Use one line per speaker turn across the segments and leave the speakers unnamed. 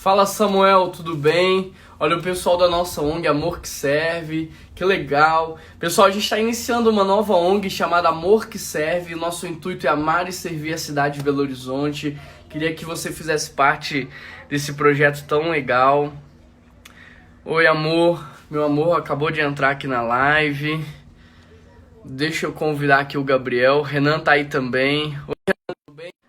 Fala Samuel, tudo bem? Olha o pessoal da nossa ONG Amor que Serve, que legal. Pessoal, a gente está iniciando uma nova ONG chamada Amor que Serve. O nosso intuito é amar e servir a cidade de Belo Horizonte. Queria que você fizesse parte desse projeto tão legal. Oi, amor. Meu amor acabou de entrar aqui na live. Deixa eu convidar aqui o Gabriel. Renan tá aí também.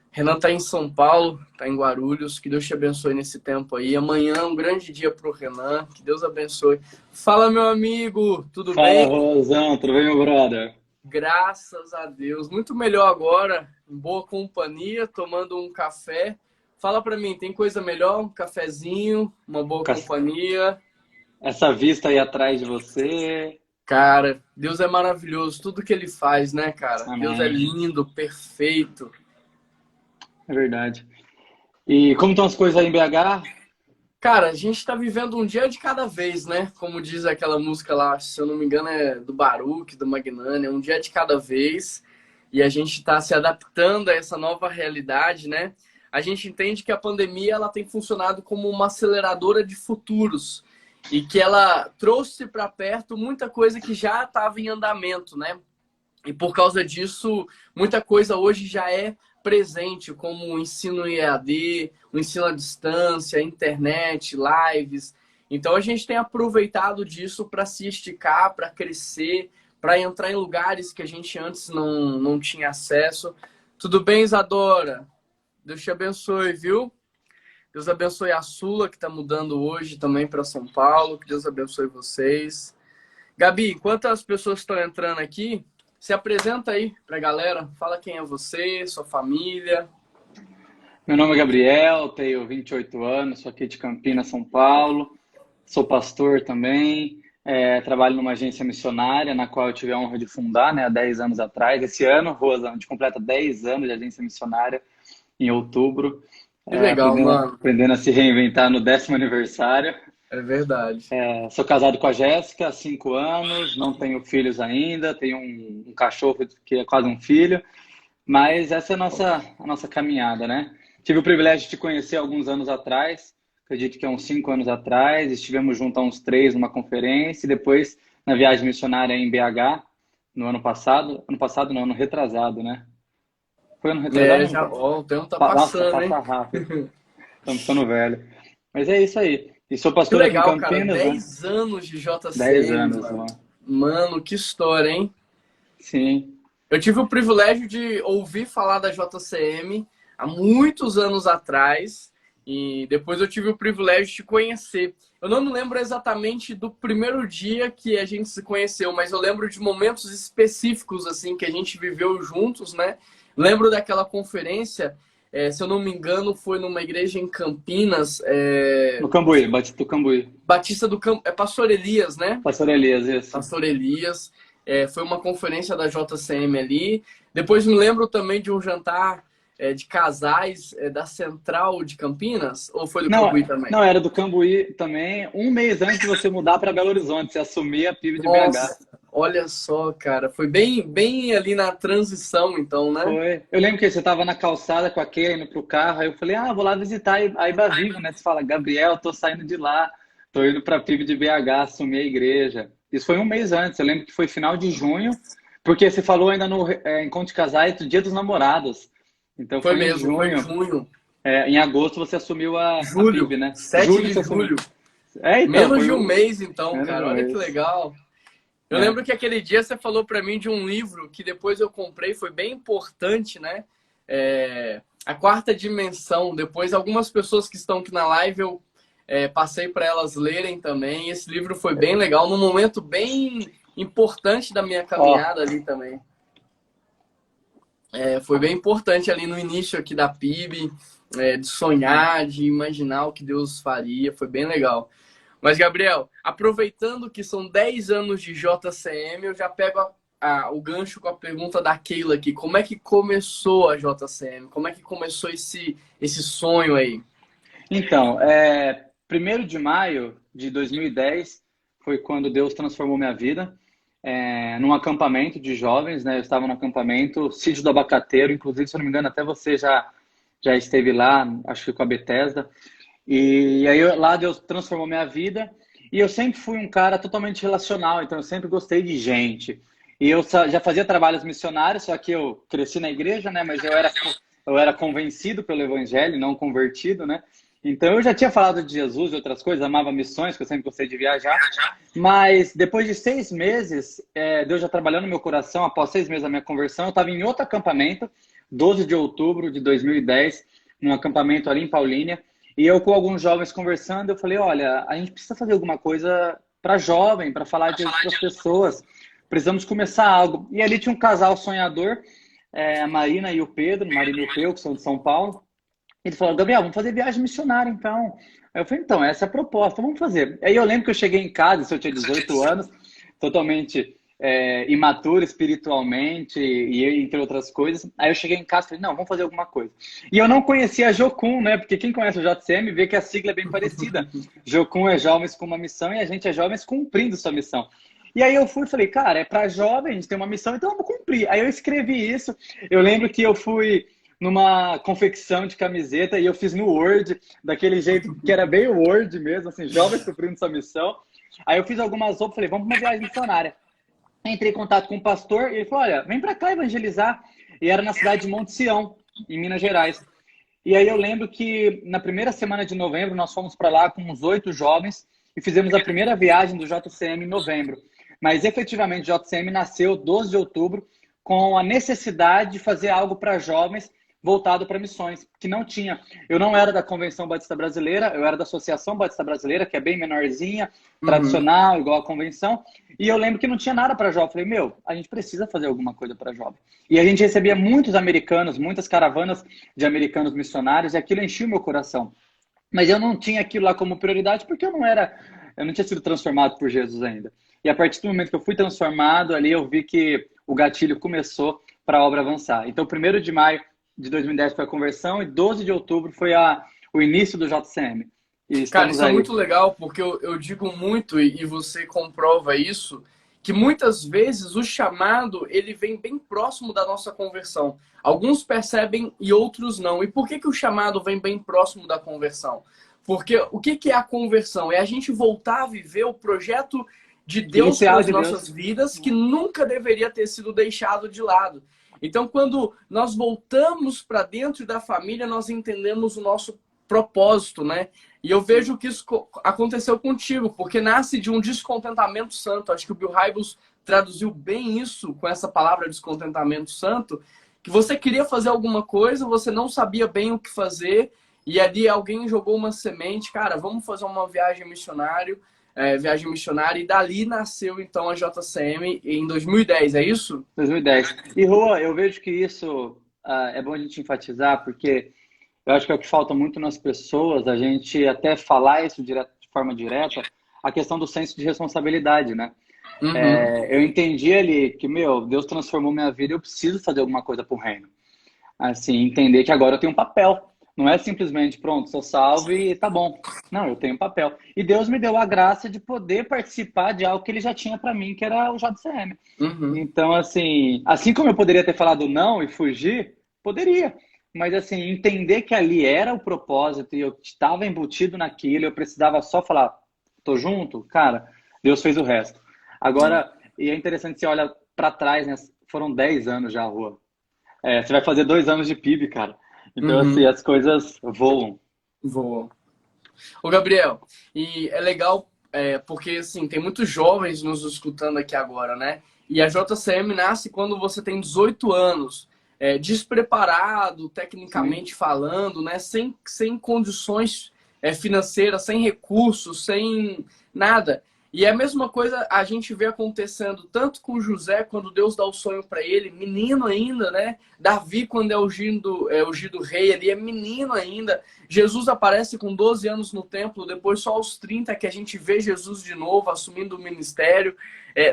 Renan tá em São Paulo, tá em Guarulhos. Que Deus te abençoe nesse tempo aí. Amanhã é um grande dia pro Renan. Que Deus abençoe. Fala, meu amigo, tudo
Fala,
bem?
Rosão, tudo bem, meu brother?
Graças a Deus. Muito melhor agora, em boa companhia, tomando um café. Fala pra mim, tem coisa melhor? Um cafezinho, uma boa
Com
companhia.
essa vista aí atrás de você.
Cara, Deus é maravilhoso, tudo que ele faz, né, cara? Deus é
Amém.
lindo, perfeito.
É verdade. E como estão as coisas aí em BH?
Cara, a gente tá vivendo um dia de cada vez, né? Como diz aquela música lá, se eu não me engano, é do Baruch, do Magnani, é um dia de cada vez. E a gente tá se adaptando a essa nova realidade, né? A gente entende que a pandemia ela tem funcionado como uma aceleradora de futuros e que ela trouxe para perto muita coisa que já estava em andamento, né? E por causa disso, muita coisa hoje já é presente, como o ensino EAD, o ensino à distância, internet, lives. Então a gente tem aproveitado disso para se esticar, para crescer, para entrar em lugares que a gente antes não tinha acesso. Tudo bem, Isadora? Deus te abençoe, viu? Deus abençoe a Sula, que está mudando hoje também para São Paulo. Que Deus abençoe vocês. Gabi, enquanto as pessoas estão entrando aqui, se apresenta aí pra galera. Fala quem é você, sua família.
Meu nome é Gabriel, tenho 28 anos, sou aqui de Campinas, São Paulo. Sou pastor também. Trabalho numa agência missionária, na qual eu tive a honra de fundar, né, há 10 anos atrás. Esse ano, Rosa, a gente completa 10 anos de agência missionária, em outubro.
Que legal, mano.
Aprendendo a se reinventar no 10º aniversário.
É verdade.
Sou casado com a Jéssica há 5 anos, não tenho filhos ainda, tenho um cachorro que é quase um filho, mas essa é a nossa caminhada, né? Tive o privilégio de te conhecer alguns anos atrás, acredito que há uns 5 anos atrás, estivemos juntos há uns 3 numa conferência, e depois na viagem missionária em BH, no ano passado não, ano retrasado, né? Foi ano retrasado?
É, já, ó, o tempo tá
Nossa,
passando, hein?
passa rápido, estamos ficando velho. Mas é isso aí. E sou
Que
pastor aqui em
legal, cara.
Campinas, né?
10 anos de
10
JCM,
anos,
mano.
mano.
Mano, que história, hein?
Sim.
Eu tive o privilégio de ouvir falar da JCM há muitos anos atrás e depois eu tive o privilégio de te conhecer. Eu não me lembro exatamente do primeiro dia que a gente se conheceu, mas eu lembro de momentos específicos assim que a gente viveu juntos, né? Lembro daquela conferência, se eu não me engano, foi numa igreja em Campinas,
No Cambuí, Batista do Cambuí.
Batista do Campo, é Pastor Elias, né?
Pastor Elias, isso.
Pastor Elias. Foi uma conferência da JCM ali. Depois me lembro também de um jantar de casais da Central de Campinas, ou foi do
Não,
Cambuí também?
não, era do Cambuí também, um mês antes de você mudar para Belo Horizonte, você assumir a PIB de BH.
Nossa, olha só, cara. Foi bem ali na transição, então, né?
Foi. Eu lembro que você estava na calçada com a Keila indo pro carro, aí eu falei, vou lá visitar a Iba Vivo, né? Você fala, Gabriel, tô saindo de lá, tô indo para a PIB de BH, assumir a igreja. Isso foi um mês antes, eu lembro que foi final de junho, porque você falou ainda no Encontro de Casais do Dia dos Namorados. Então
Foi
foi em
mesmo, foi em
junho.
junho.
Em agosto você assumiu a
Julho,
PIB, né?
7
Julho
de
você assumiu.
julho.
Então,
Menos
foi
de um
o
mês, então,
menos de
cara.
um
Olha que
mês.
legal. Eu
É.
lembro que aquele dia você falou para mim de um livro que depois eu comprei, foi bem importante, né? A Quarta Dimensão. Depois, algumas pessoas que estão aqui na live, eu passei para elas lerem também. Esse livro foi bem legal, num momento bem importante da minha
Ó,
caminhada ali também. Foi bem importante ali no início aqui da PIB, de sonhar, de imaginar o que Deus faria. Foi bem legal. Mas, Gabriel, aproveitando que são 10 anos de JCM, eu já pego o gancho com a pergunta da Keila aqui. Como é que começou a JCM? Como é que começou esse sonho aí?
então, 1º de maio de 2010 foi quando Deus transformou minha vida, num acampamento de jovens, né? Eu estava no acampamento, Sítio do Abacateiro, inclusive, se eu não me engano, até você já esteve lá, acho que com a Bethesda. E aí lá Deus transformou minha vida. E eu sempre fui um cara totalmente relacional, então eu sempre gostei de gente. E eu já fazia trabalhos missionários, só que eu cresci na igreja, né? Mas eu era convencido pelo evangelho, não convertido, né? Então eu já tinha falado de Jesus e outras coisas, amava missões, que eu sempre gostei de viajar. Mas depois de 6 meses, Deus já trabalhando no meu coração, após 6 meses da minha conversão, eu estava em outro acampamento, 12 de outubro de 2010, num acampamento ali em Paulínia. E eu com alguns jovens conversando, eu falei, olha, a gente precisa fazer alguma coisa para jovem, para falar de Jesus para as pessoas. Precisamos começar algo. E ali tinha um casal sonhador, a Marina e o Pedro, Marina e o Peu, que são de São Paulo. Ele falou, Gabriel, vamos fazer viagem missionária, então. Aí eu falei, então, essa é a proposta, vamos fazer. Aí eu lembro que eu cheguei em casa, isso eu tinha 18 anos, totalmente imaturo espiritualmente, e entre outras coisas. Aí eu cheguei em casa e falei, não, vamos fazer alguma coisa. E eu não conhecia a Jocum, né? Porque quem conhece o JCM vê que a sigla é bem parecida. Jocum é Jovens com uma Missão e a gente é Jovens cumprindo sua missão. E aí eu fui e falei, cara, é para jovem, a gente tem uma missão, então vamos cumprir. Aí eu escrevi isso. Eu lembro que eu fui numa confecção de camiseta e eu fiz no Word, daquele jeito que era bem Word mesmo, assim, jovens cumprindo sua missão. Aí eu fiz algumas roupas, falei, vamos para uma viagem missionária. Entrei em contato com o pastor e ele falou, olha, vem para cá evangelizar. E era na cidade de Monte Sião, em Minas Gerais. E aí eu lembro que na primeira semana de novembro nós fomos para lá com uns 8 jovens e fizemos a primeira viagem do JCM em novembro. Mas efetivamente o JCM nasceu 12 de outubro com a necessidade de fazer algo para jovens voltado para missões, que não tinha. Eu não era da Convenção Batista Brasileira, eu era da Associação Batista Brasileira, que é bem menorzinha, tradicional, igual a convenção, e eu lembro que não tinha nada para jovem. Eu falei, meu, a gente precisa fazer alguma coisa para jovem. E a gente recebia muitos americanos, muitas caravanas de americanos missionários, e aquilo enchia o meu coração. Mas eu não tinha aquilo lá como prioridade, porque eu não tinha sido transformado por Jesus ainda. E a partir do momento que eu fui transformado, ali eu vi que o gatilho começou para a obra avançar. Então, 1º de maio de 2010 foi a conversão e 12 de outubro foi o início do JCM. E
Cara, isso
aí.
é muito legal, porque eu digo muito, e você comprova isso, que muitas vezes o chamado, ele vem bem próximo da nossa conversão. Alguns percebem e outros não. E por que o chamado vem bem próximo da conversão? Porque o que é a conversão? É a gente voltar a viver o projeto de Deus para as nossas vidas, que nunca deveria ter sido deixado de lado. Então, quando nós voltamos para dentro da família, nós entendemos o nosso propósito, né? E eu vejo que isso aconteceu contigo, porque nasce de um descontentamento santo. Acho que o Bill Hybels traduziu bem isso com essa palavra descontentamento santo, que você queria fazer alguma coisa, você não sabia bem o que fazer, e ali alguém jogou uma semente, cara, vamos fazer uma viagem missionária, e dali nasceu então a JCM em 2010, é isso?
2010. E Rua, eu vejo que isso é bom a gente enfatizar, porque eu acho que é o que falta muito nas pessoas, a gente até falar isso de forma direta, a questão do senso de responsabilidade, né? Eu entendi ali que, Deus transformou minha vida e eu preciso fazer alguma coisa pro reino. Assim, entender que agora eu tenho um papel. Não é simplesmente, pronto, sou salvo e tá bom. Não, eu tenho um papel. E Deus me deu a graça de poder participar de algo que ele já tinha para mim, que era o JCM. Então, assim como eu poderia ter falado não e fugir, poderia. Mas, assim, entender que ali era o propósito e eu estava embutido naquilo, eu precisava só falar, tô junto, cara, Deus fez o resto. Agora, e é interessante, você olha para trás, né? Foram 10 anos já, Rua. Você vai fazer 2 anos de PIB, cara. Então, assim, as coisas voam.
Voam. Ô, Gabriel, e é legal porque, assim, tem muitos jovens nos escutando aqui agora, né? E a JCM nasce quando você tem 18 anos, despreparado, tecnicamente falando, né? Sem condições financeiras, sem recursos, sem nada. E é a mesma coisa a gente vê acontecendo tanto com José, quando Deus dá o sonho para ele, menino ainda, né? Davi, quando é ungido rei, ele é menino ainda. Jesus aparece com 12 anos no templo, depois só aos 30 que a gente vê Jesus de novo assumindo o ministério.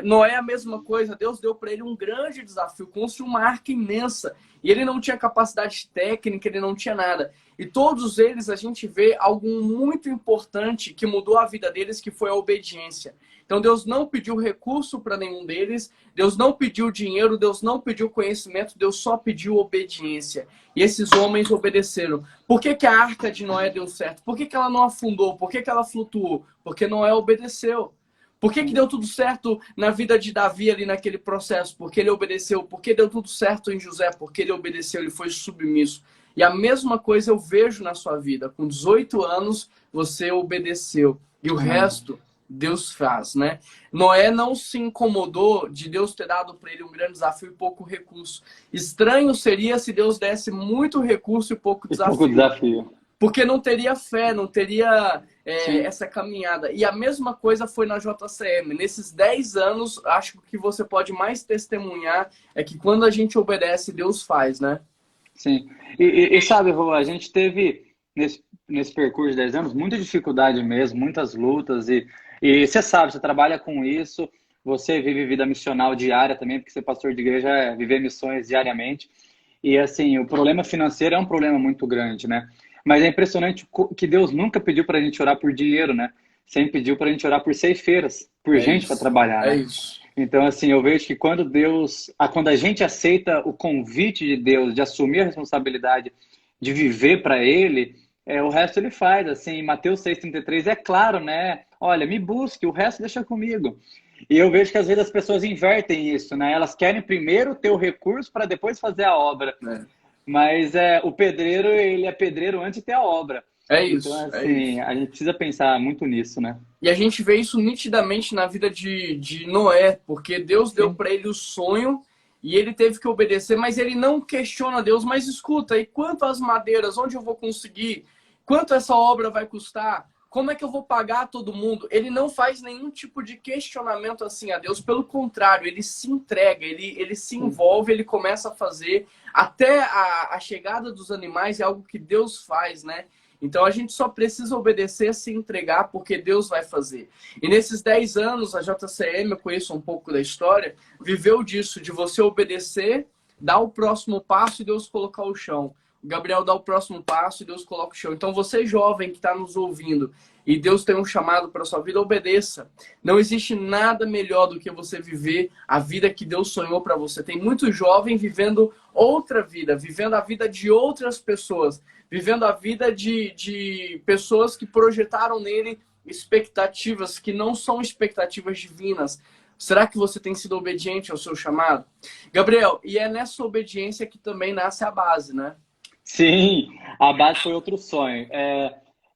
Noé, a mesma coisa, Deus deu para ele um grande desafio, construir uma arca imensa. E ele não tinha capacidade técnica, ele não tinha nada. E todos eles a gente vê algo muito importante que mudou a vida deles, que foi a obediência. Então Deus não pediu recurso para nenhum deles, Deus não pediu dinheiro, Deus não pediu conhecimento, Deus só pediu obediência. E esses homens obedeceram. Por que que a arca de Noé deu certo? Por que que ela não afundou? Por que que ela flutuou? Porque Noé obedeceu. Por que que deu tudo certo na vida de Davi ali naquele processo? Porque ele obedeceu. Por que deu tudo certo em José? Porque ele obedeceu, ele foi submisso. E a mesma coisa eu vejo na sua vida. Com 18 anos, você obedeceu. E o resto, Deus faz, né? Noé não se incomodou de Deus ter dado para ele um grande desafio e pouco recurso. Estranho seria se Deus desse muito recurso e pouco
E pouco desafio.
porque não teria fé, não teria essa caminhada. E a mesma coisa foi na JCM. Nesses 10 anos, acho que o que você pode mais testemunhar é que quando a gente obedece, Deus faz, né?
Sim. E sabe, Rô, a gente teve nesse percurso de 10 anos muita dificuldade mesmo, muitas lutas. E você sabe, você trabalha com isso, você vive vida missional diária também, porque ser pastor de igreja é viver missões diariamente. E assim, o problema financeiro é um problema muito grande, né? Mas é impressionante que Deus nunca pediu para a gente orar por dinheiro, né? Sempre pediu para a gente orar por ceifeiras, por gente para trabalhar,
É
né?
isso.
Então, assim, eu vejo que quando a gente aceita o convite de Deus de assumir a responsabilidade de viver para Ele, o resto Ele faz. Assim, Mateus 6,33 é claro, né? Olha, me busque, o resto deixa comigo. E eu vejo que às vezes as pessoas invertem isso, né? Elas querem primeiro ter o recurso para depois fazer a obra. Mas o pedreiro, ele é pedreiro antes de ter a obra.
É
Então,
isso, é
assim,
isso.
a gente precisa pensar muito nisso, né?
E a gente vê isso nitidamente na vida de Noé, porque Deus deu
Sim.
para ele o sonho e ele teve que obedecer, mas ele não questiona Deus. Mas escuta, e quanto às madeiras? Onde eu vou conseguir? Quanto essa obra vai custar? Como é que eu vou pagar todo mundo? Ele não faz nenhum tipo de questionamento assim a Deus. Pelo contrário, ele se entrega, ele se envolve, ele começa a fazer. Até a chegada dos animais é algo que Deus faz, né? Então a gente só precisa obedecer, se entregar, porque Deus vai fazer. E nesses 10 anos, a JCM, eu conheço um pouco da história, viveu disso, de você obedecer, dar o próximo passo e Deus colocar o chão. O Gabriel dá o próximo passo e Deus coloca o chão. Então você jovem que está nos ouvindo e Deus tem um chamado para a sua vida, obedeça. Não existe nada melhor do que você viver a vida que Deus sonhou para você. Tem muito jovem vivendo outra vida, vivendo a vida de outras pessoas, vivendo a vida de pessoas que projetaram nele expectativas que não são expectativas divinas. Será que você tem sido obediente ao seu chamado? Gabriel, e é nessa obediência que também nasce a base, né?
Sim, a base foi outro sonho.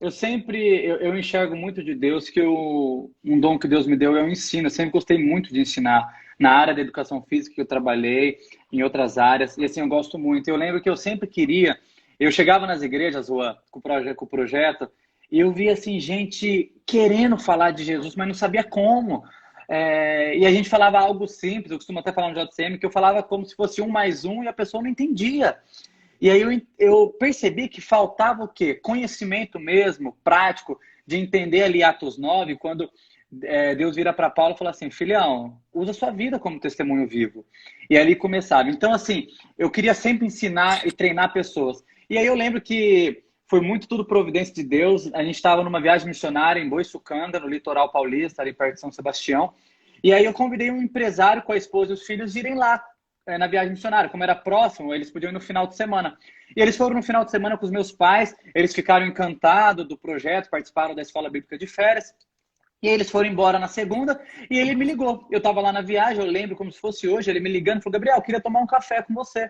Eu enxergo muito de Deus que um dom que Deus me deu é o ensino. Eu sempre gostei muito de ensinar na área da educação física que eu trabalhei, em outras áreas, e assim, eu gosto muito. Eu lembro que eu sempre queria, eu chegava nas igrejas, Juan, com o projeto, e eu via assim, gente querendo falar de Jesus, mas não sabia como. E a gente falava algo simples, eu costumo até falar no JCM, que eu falava como se fosse 1 mais 1 e a pessoa não entendia. E aí eu percebi que faltava o quê? Conhecimento mesmo, prático, de entender ali Atos 9, quando Deus vira para Paulo e fala assim, filhão, usa sua vida como testemunho vivo. E ali começava. Então, assim, eu queria sempre ensinar e treinar pessoas. E aí eu lembro que foi muito tudo providência de Deus. A gente estava numa viagem missionária em Boiçucanga, no litoral paulista, ali perto de São Sebastião. E aí eu convidei um empresário com a esposa e os filhos irem lá na viagem missionária. Como era próximo, eles podiam ir no final de semana. E eles foram no final de semana com os meus pais, eles ficaram encantados do projeto, participaram da escola bíblica de férias. E aí eles foram embora na segunda e ele me ligou. Eu estava lá na viagem, eu lembro como se fosse hoje, ele me ligando, falou, Gabriel, eu queria tomar um café com você.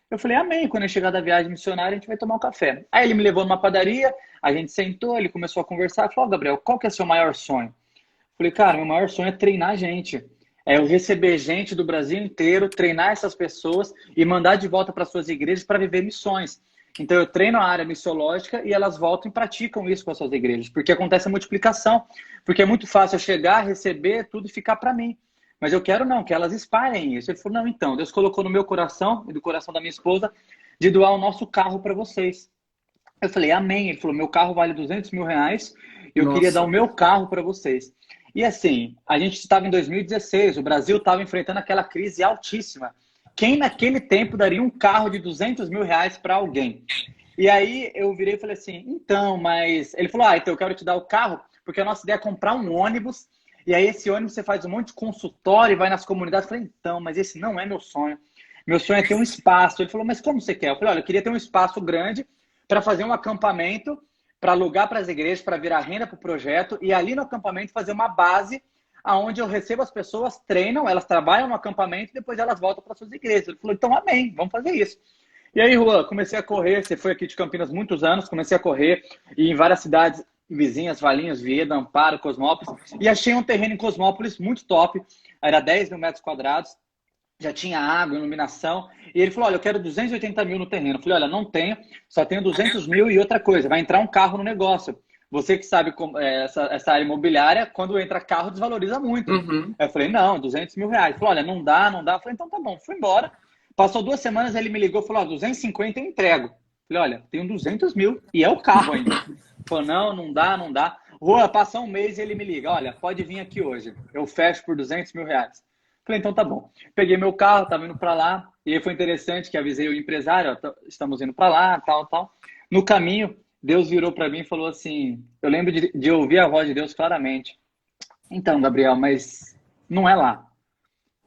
Eu falei, amém, quando eu chegar da viagem missionária, a gente vai tomar um café. Aí ele me levou numa padaria, a gente sentou, ele começou a conversar, falou, Gabriel, qual que é o seu maior sonho? Eu falei, cara, meu maior sonho é treinar gente. É eu receber gente do Brasil inteiro, treinar essas pessoas e mandar de volta para suas igrejas para viver missões. Então eu treino a área missiológica e elas voltam e praticam isso com as suas igrejas, porque acontece a multiplicação, porque é muito fácil eu chegar, receber tudo e ficar para mim. Mas eu quero não, que elas espalhem isso. Ele falou, não, então, Deus colocou no meu coração e do coração da minha esposa de doar o nosso carro para vocês. Eu falei, amém. Ele falou, meu carro vale R$200 mil e eu queria dar o meu carro para vocês. E assim, a gente estava em 2016, o Brasil estava enfrentando aquela crise altíssima. Quem naquele tempo daria um carro de R$200 mil para alguém? E aí eu virei e falei assim, então, mas... Ele falou, então eu quero te dar o carro, porque a nossa ideia é comprar um ônibus, e aí esse ônibus você faz um monte de consultório e vai nas comunidades. Eu falei, então, mas esse não é meu sonho. Meu sonho é ter um espaço. Ele falou, mas como você quer? Eu falei, olha, eu queria ter um espaço grande para fazer um acampamento, para alugar para as igrejas, para virar renda para o projeto, e ali no acampamento fazer uma base aonde eu recebo as pessoas, treinam, elas trabalham no acampamento e depois elas voltam para suas igrejas. Ele falou, então amém, vamos fazer isso. E aí, Juan, comecei a correr, você foi aqui de Campinas muitos anos, comecei a correr e em várias cidades vizinhas, Valinhos, Vieda, Amparo, Cosmópolis, e achei um terreno em Cosmópolis muito top, era 10 mil metros quadrados, já tinha água, iluminação, e ele falou, olha, eu quero 280 mil no terreno. Eu falei, olha, não tenho, só tenho 200 mil e outra coisa, vai entrar um carro no negócio. Você que sabe como, essa área imobiliária, quando entra carro, desvaloriza muito.
Uhum.
Aí eu falei, não, 200 mil reais. Ele falou, olha, não dá, não dá. Eu falei, então tá bom, fui embora. Passou 2 semanas, ele me ligou e falou, 250 eu entrego. Eu falei, olha, tenho 200 mil e é o carro ainda. Ele falou, não, não dá, não dá. Rua, passa um mês e ele me liga, olha, pode vir aqui hoje, eu fecho por 200 mil reais. Falei, então tá bom. Peguei meu carro, tava indo para lá, e aí foi interessante que avisei o empresário, ó, estamos indo para lá, tal, tal. No caminho, Deus virou para mim e falou assim, eu lembro de ouvir a voz de Deus claramente. Então, Gabriel, mas não é lá.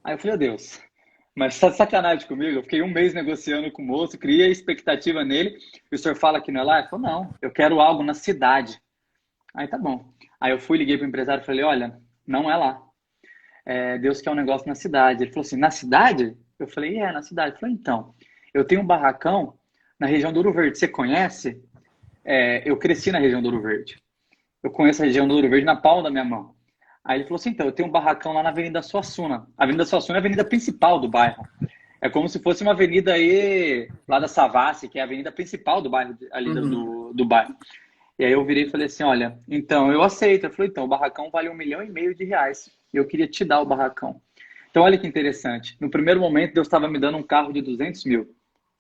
Aí eu falei, Deus, mas tá de sacanagem comigo? Eu fiquei um mês negociando com o moço, criei expectativa nele, e o senhor fala que não é lá? Ele falou, não, eu quero algo na cidade. Aí tá bom. Aí eu fui, liguei pro empresário e falei, olha, não é lá. Deus quer um negócio na cidade. Ele falou assim, na cidade? Eu falei, na cidade. Ele falou, então, eu tenho um barracão na região do Ouro Verde. Você conhece? Eu cresci na região do Ouro Verde. Eu conheço a região do Ouro Verde na palma da minha mão. Aí ele falou assim, então, eu tenho um barracão lá na Avenida Suassuna. A Avenida Suassuna é a avenida principal do bairro. É como se fosse uma avenida aí, lá da Savassi, que é a avenida principal do bairro, ali do bairro. E aí eu virei e falei assim, olha, então, eu aceito. Ele falou, então, o barracão vale R$ 1,5 milhão e eu queria te dar o barracão. Então, olha que interessante. No primeiro momento, Deus estava me dando um carro de 200 mil.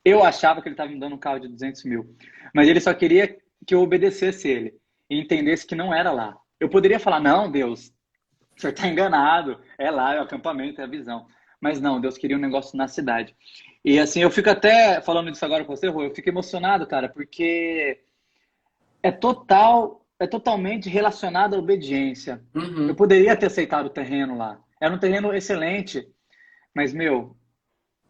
Eu achava que ele estava me dando um carro de 200 mil. Mas ele só queria que eu obedecesse ele e entendesse que não era lá. Eu poderia falar, não, Deus, o senhor está enganado. É lá, é o acampamento, é a visão. Mas não, Deus queria um negócio na cidade. E assim, eu fico até falando disso agora com você, Rô, eu fico emocionado, cara, porque é totalmente relacionado à obediência. Eu
Uhum.
poderia ter aceitado o terreno lá. Era um terreno excelente, mas, meu,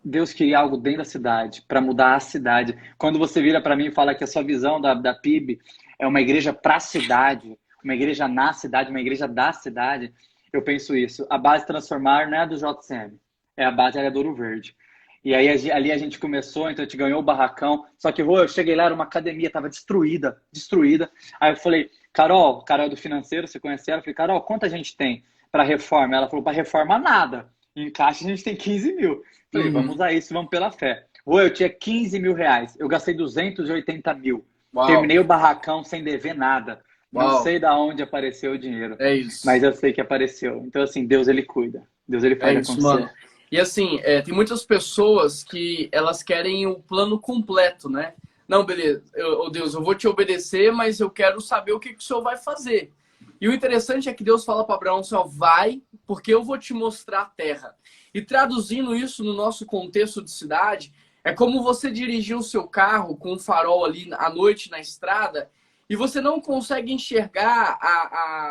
Deus queria algo dentro da cidade, para mudar a cidade. Quando você vira para mim e fala que a sua visão da PIB é uma igreja para a cidade, uma igreja na cidade, uma igreja da cidade, eu penso isso. A base transformar não é a do JCM, é a base era do Ouro Verde. E aí ali a gente começou, então a gente ganhou o barracão. Só que eu cheguei lá, era uma academia, tava destruída, destruída. Aí eu falei, Carol do financeiro, você conhece ela? Eu falei, Carol, quanto a gente tem para reforma? Ela falou, para reforma nada. Em caixa a gente tem 15 mil. Eu falei, vamos
Uhum.
usar isso, vamos pela fé. Eu tinha 15 mil reais, eu gastei 280 mil.
Uau,
Terminei o barracão sem dever nada. Não
uau,
sei da onde apareceu o dinheiro,
é isso.
mas eu sei que apareceu. Então, assim, Deus, ele cuida. Deus, ele
É
faz
isso,
acontecer.
mano. E assim, tem muitas pessoas que elas querem o plano completo, né? Não, beleza, ô Deus, eu vou te obedecer, mas eu quero saber o que o Senhor vai fazer. E o interessante é que Deus fala para Abraão, só vai, porque eu vou te mostrar a terra. E traduzindo isso no nosso contexto de cidade, é como você dirigir o seu carro com um farol ali à noite na estrada e você não consegue enxergar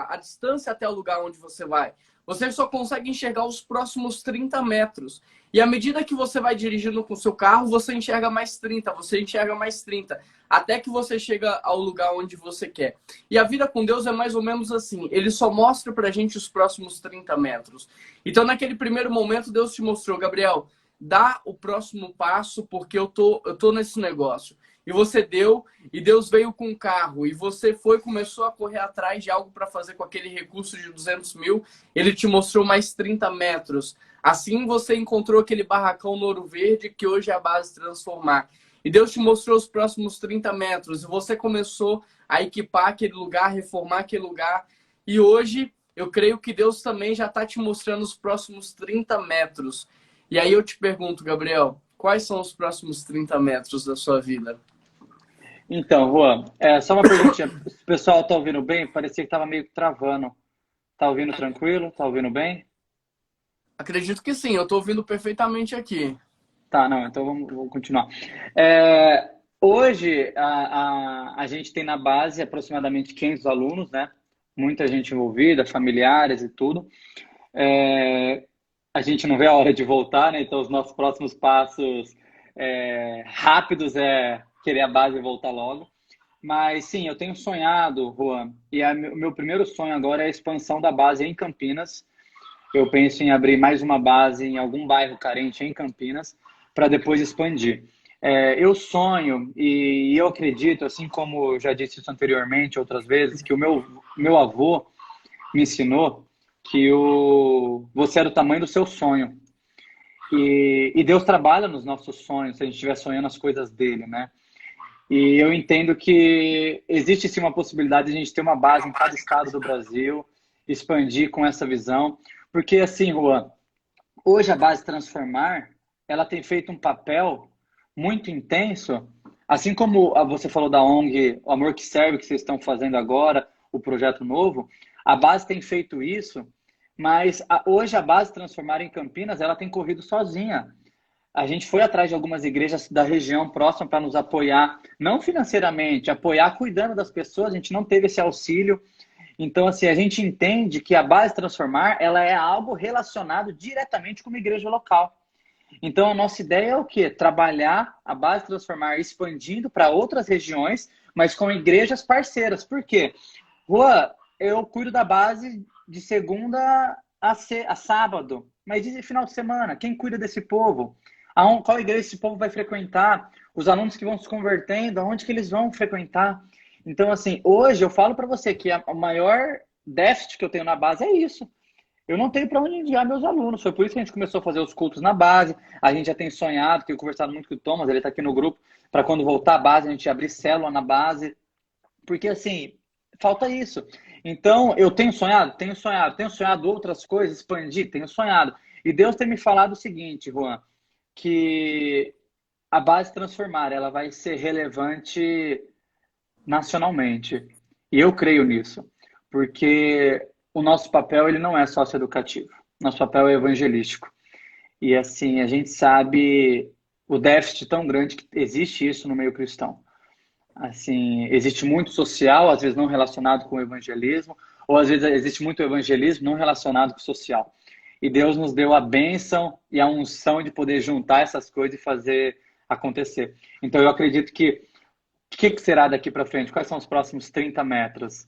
a distância até o lugar onde você vai. Você só consegue enxergar os próximos 30 metros. E à medida que você vai dirigindo com o seu carro, você enxerga mais 30, você enxerga mais 30, até que você chega ao lugar onde você quer. E a vida com Deus é mais ou menos assim. Ele só mostra pra gente os próximos 30 metros. Então, naquele primeiro momento, Deus te mostrou, Gabriel, dá o próximo passo, porque eu tô nesse negócio. E você deu, e Deus veio com um carro, e você começou a correr atrás de algo para fazer com aquele recurso de 200 mil, ele te mostrou mais 30 metros. Assim você encontrou aquele barracão no Ouro Verde, que hoje é a base Transformar. E Deus te mostrou os próximos 30 metros, e você começou a equipar aquele lugar, reformar aquele lugar. E hoje, eu creio que Deus também já está te mostrando os próximos 30 metros. E aí eu te pergunto, Gabriel, quais são os próximos 30 metros da sua vida?
Então, Juan, só uma perguntinha. O pessoal tá ouvindo bem? Parecia que tava meio que travando. Tá ouvindo tranquilo? Tá ouvindo bem?
Acredito que sim, eu estou ouvindo perfeitamente aqui.
Tá, não, então vamos continuar. É, Hoje, a gente tem na base aproximadamente 500 alunos, né? Muita gente envolvida, familiares e tudo. É, a gente não vê a hora de voltar, né? Então, os nossos próximos passos rápidos é querer a base voltar logo. Mas sim, eu tenho sonhado, Juan, e o meu primeiro sonho agora é a expansão da base em Campinas. Eu penso em abrir mais uma base em algum bairro carente em Campinas, para depois expandir. Eu sonho e eu acredito, assim como eu já disse isso anteriormente, outras vezes, que o meu avô me ensinou que você é do tamanho do seu sonho. E Deus trabalha nos nossos sonhos, se a gente estiver sonhando as coisas dele, né? E eu entendo que existe sim uma possibilidade de a gente ter uma base em cada estado do Brasil, expandir com essa visão. Porque assim, Juan, hoje a base Transformar, ela tem feito um papel muito intenso, assim como você falou da ONG, o Amor que Serve, que vocês estão fazendo agora, o projeto novo, a base tem feito isso, mas hoje a base Transformar em Campinas, ela tem corrido sozinha. A gente foi atrás de algumas igrejas da região próxima para nos apoiar, não financeiramente, apoiar cuidando das pessoas, a gente não teve esse auxílio. Então, assim, a gente entende que a base Transformar, ela é algo relacionado diretamente com uma igreja local. Então, a nossa ideia é o quê? Trabalhar a base Transformar expandindo para outras regiões, mas com igrejas parceiras. Por quê? Rua, eu cuido da base de segunda a sábado, mas e final de semana? Quem cuida desse povo? Qual igreja esse povo vai frequentar? Os alunos que vão se convertendo, aonde que eles vão frequentar? Então, assim, hoje eu falo para você que o maior déficit que eu tenho na base é isso. Eu não tenho para onde enviar meus alunos. Foi por isso que a gente começou a fazer os cultos na base. A gente já tem sonhado, tenho conversado muito com o Thomas, ele está aqui no grupo, para quando voltar à base, a gente abrir célula na base. Porque, assim, falta isso. Então, eu tenho sonhado? Tenho sonhado outras coisas, expandir? Tenho sonhado. E Deus tem me falado o seguinte, Juan, que a base Transformar, ela vai ser relevante nacionalmente. E eu creio nisso, porque o nosso papel ele não é socioeducativo. Nosso papel é evangelístico. E assim, a gente sabe o déficit tão grande que existe isso no meio cristão. Assim, existe muito social, às vezes não relacionado com o evangelismo, ou às vezes existe muito evangelismo não relacionado com o social. E Deus nos deu a bênção e a unção de poder juntar essas coisas e fazer acontecer. Então eu acredito que o que será daqui para frente? Quais são os próximos 30 metros?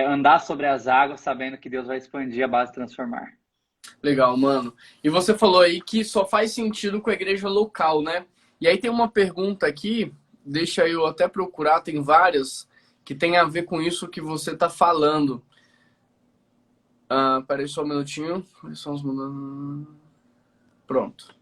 Andar sobre as águas, sabendo que Deus vai expandir a base Transformar.
Legal, mano. E você falou aí que só faz sentido com a igreja local, né? E aí tem uma pergunta aqui, deixa eu até procurar, tem várias, que tem a ver com isso que você tá falando. Peraí só um minutinho. Pronto.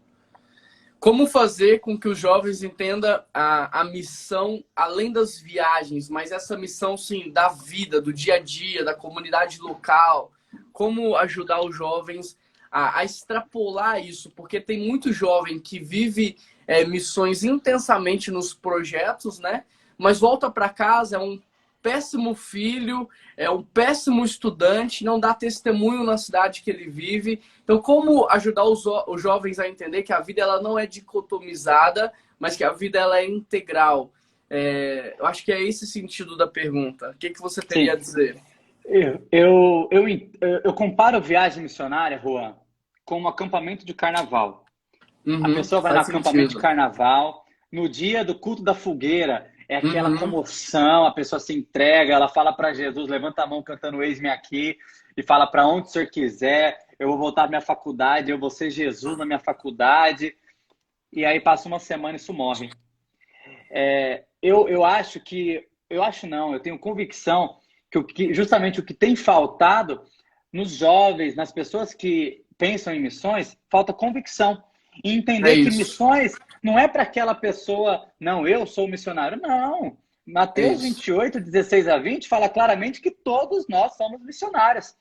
Como fazer com que os jovens entendam a missão além das viagens, mas essa missão, sim, da vida, do dia a dia, da comunidade local? Como ajudar os jovens a extrapolar isso? Porque tem muito jovem que vive missões intensamente nos projetos, né? Mas volta para casa, é um péssimo filho, é um péssimo estudante, não dá testemunho na cidade que ele vive. Então, como ajudar os jovens a entender que a vida ela não é dicotomizada, mas que a vida ela é integral? Eu acho que é esse sentido da pergunta. O que você teria a dizer?
Eu comparo viagem missionária, Juan, com um acampamento de carnaval. A pessoa vai no acampamento de carnaval, no dia do culto da fogueira, é aquela comoção, a pessoa se entrega, ela fala para Jesus, levanta a mão cantando Eis-me aqui, e fala para onde o Senhor quiser, eu vou voltar à minha faculdade, eu vou ser Jesus na minha faculdade, e aí passa uma semana e isso morre. Eu tenho convicção que justamente o que tem faltado nos jovens, nas pessoas que pensam em missões, falta convicção. E entender que missões não é para aquela pessoa, não, eu sou missionário. Não. Mateus 28, 16 a 20 fala claramente que todos nós somos missionários.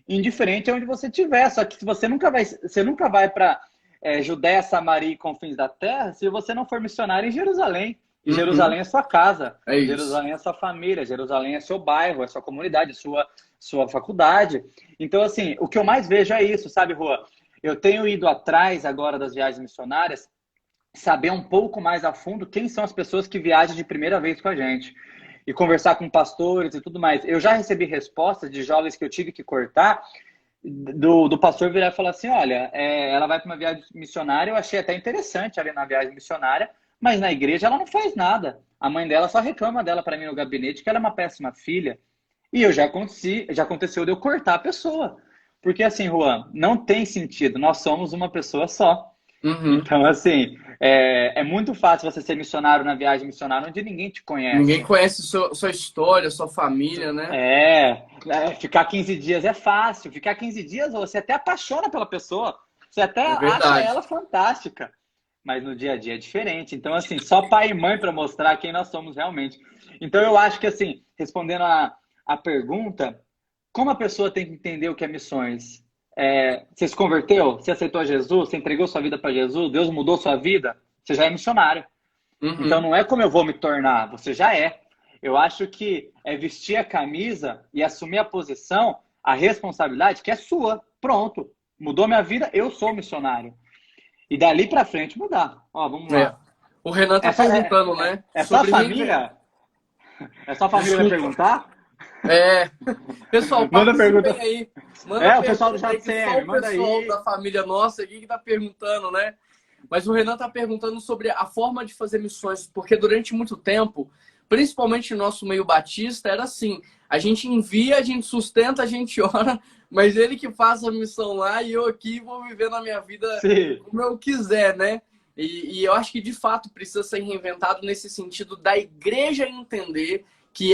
Indiferente aonde você estiver. Só que você nunca vai para Judéia, Samaria e confins da terra se você não for missionário em Jerusalém. E Jerusalém é sua casa. Jerusalém é sua família. Jerusalém é seu bairro, é sua comunidade, sua faculdade. Então, assim, o que eu mais vejo é isso, sabe, Rua? Eu tenho ido atrás agora das viagens missionárias saber um pouco mais a fundo quem são as pessoas que viajam de primeira vez com a gente. E conversar com pastores e tudo mais. Eu já recebi respostas de jovens que eu tive que cortar, do pastor virar e falar assim, olha, ela vai para uma viagem missionária, eu achei até interessante ali na viagem missionária, mas na igreja ela não faz nada. A mãe dela só reclama dela para mim no gabinete que ela é uma péssima filha. E já aconteceu de eu cortar a pessoa. Porque assim, Juan, não tem sentido, nós somos uma pessoa só.
Uhum.
Então, assim, é muito fácil você ser missionário na viagem missionária onde ninguém te
Ninguém
conhece.
conhece sua história, sua família, né?
Ficar 15 dias é fácil. Ficar 15 dias você até apaixona pela pessoa. Você até
É
acha
verdade.
ela fantástica. Mas no dia a dia é diferente. Então, assim, só pai e mãe para mostrar quem nós somos realmente. Então, eu acho que, assim, respondendo a pergunta, como a pessoa tem que entender o que é missões? Você se converteu? Você aceitou Jesus? Você entregou sua vida para Jesus? Deus mudou sua vida? Você já é missionário. Então
Uhum.
não é como eu vou me tornar, você já é. Eu acho que é vestir a camisa e assumir a posição, a responsabilidade que é sua. Pronto. Mudou minha vida, eu sou missionário. E dali para frente mudar. Ó, vamos
É.
lá.
O Renan tá
É só,
perguntando, né?
é só a
Sobre mim,
família? É só a família vai
desculpa.
perguntar?
É. Pessoal,
Manda
participem
pergunta.
aí. Manda
O pessoal do
pergunta aí, que só
JCM,
o
manda
pessoal
aí.
da família nossa aqui que tá perguntando, né? Mas o Renan tá perguntando sobre a forma de fazer missões, porque durante muito tempo, principalmente no nosso meio batista, era assim: a gente envia, a gente sustenta, a gente ora, mas ele que faz a missão lá e eu aqui vou viver na minha vida
Sim,
como eu quiser, né? E eu acho que de fato precisa ser reinventado nesse sentido da igreja entender que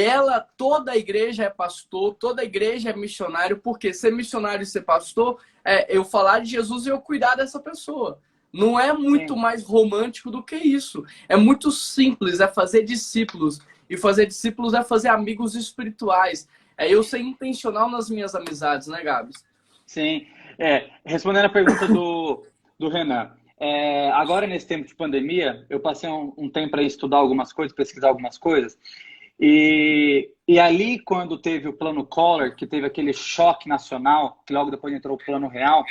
toda a igreja é pastor, toda a igreja é missionário, porque ser missionário e ser pastor é eu falar de Jesus e eu cuidar dessa pessoa. Não é muito
sim.
mais romântico do que isso. É muito simples, é fazer discípulos. E fazer discípulos é fazer amigos espirituais. É eu ser intencional nas minhas amizades, né, Gabs?
Sim. Respondendo a pergunta do Renan. Agora, nesse tempo de pandemia, eu passei um tempo para estudar algumas coisas, pesquisar algumas coisas. E ali, quando teve o plano Collor, que teve aquele choque nacional, que logo depois entrou o plano real,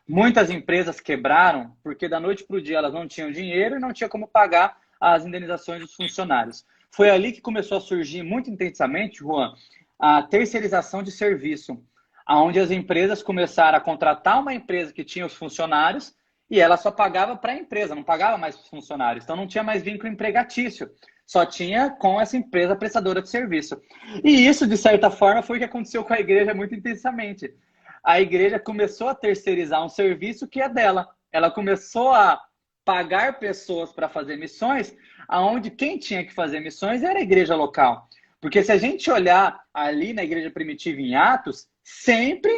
muitas empresas quebraram porque da noite para o dia elas não tinham dinheiro e não tinha como pagar as indenizações dos funcionários. Foi ali que começou a surgir muito intensamente, Juan, a terceirização de serviço, onde as empresas começaram a contratar uma empresa que tinha os funcionários e ela só pagava para a empresa, não pagava mais para os funcionários. Então não tinha mais vínculo empregatício, só tinha com essa empresa prestadora de serviço. E isso, de certa forma, foi o que aconteceu com a igreja muito intensamente. A igreja começou a terceirizar um serviço que é dela. Ela começou a pagar pessoas para fazer missões, aonde quem tinha que fazer missões era a igreja local. Porque se a gente olhar ali na igreja primitiva em Atos, sempre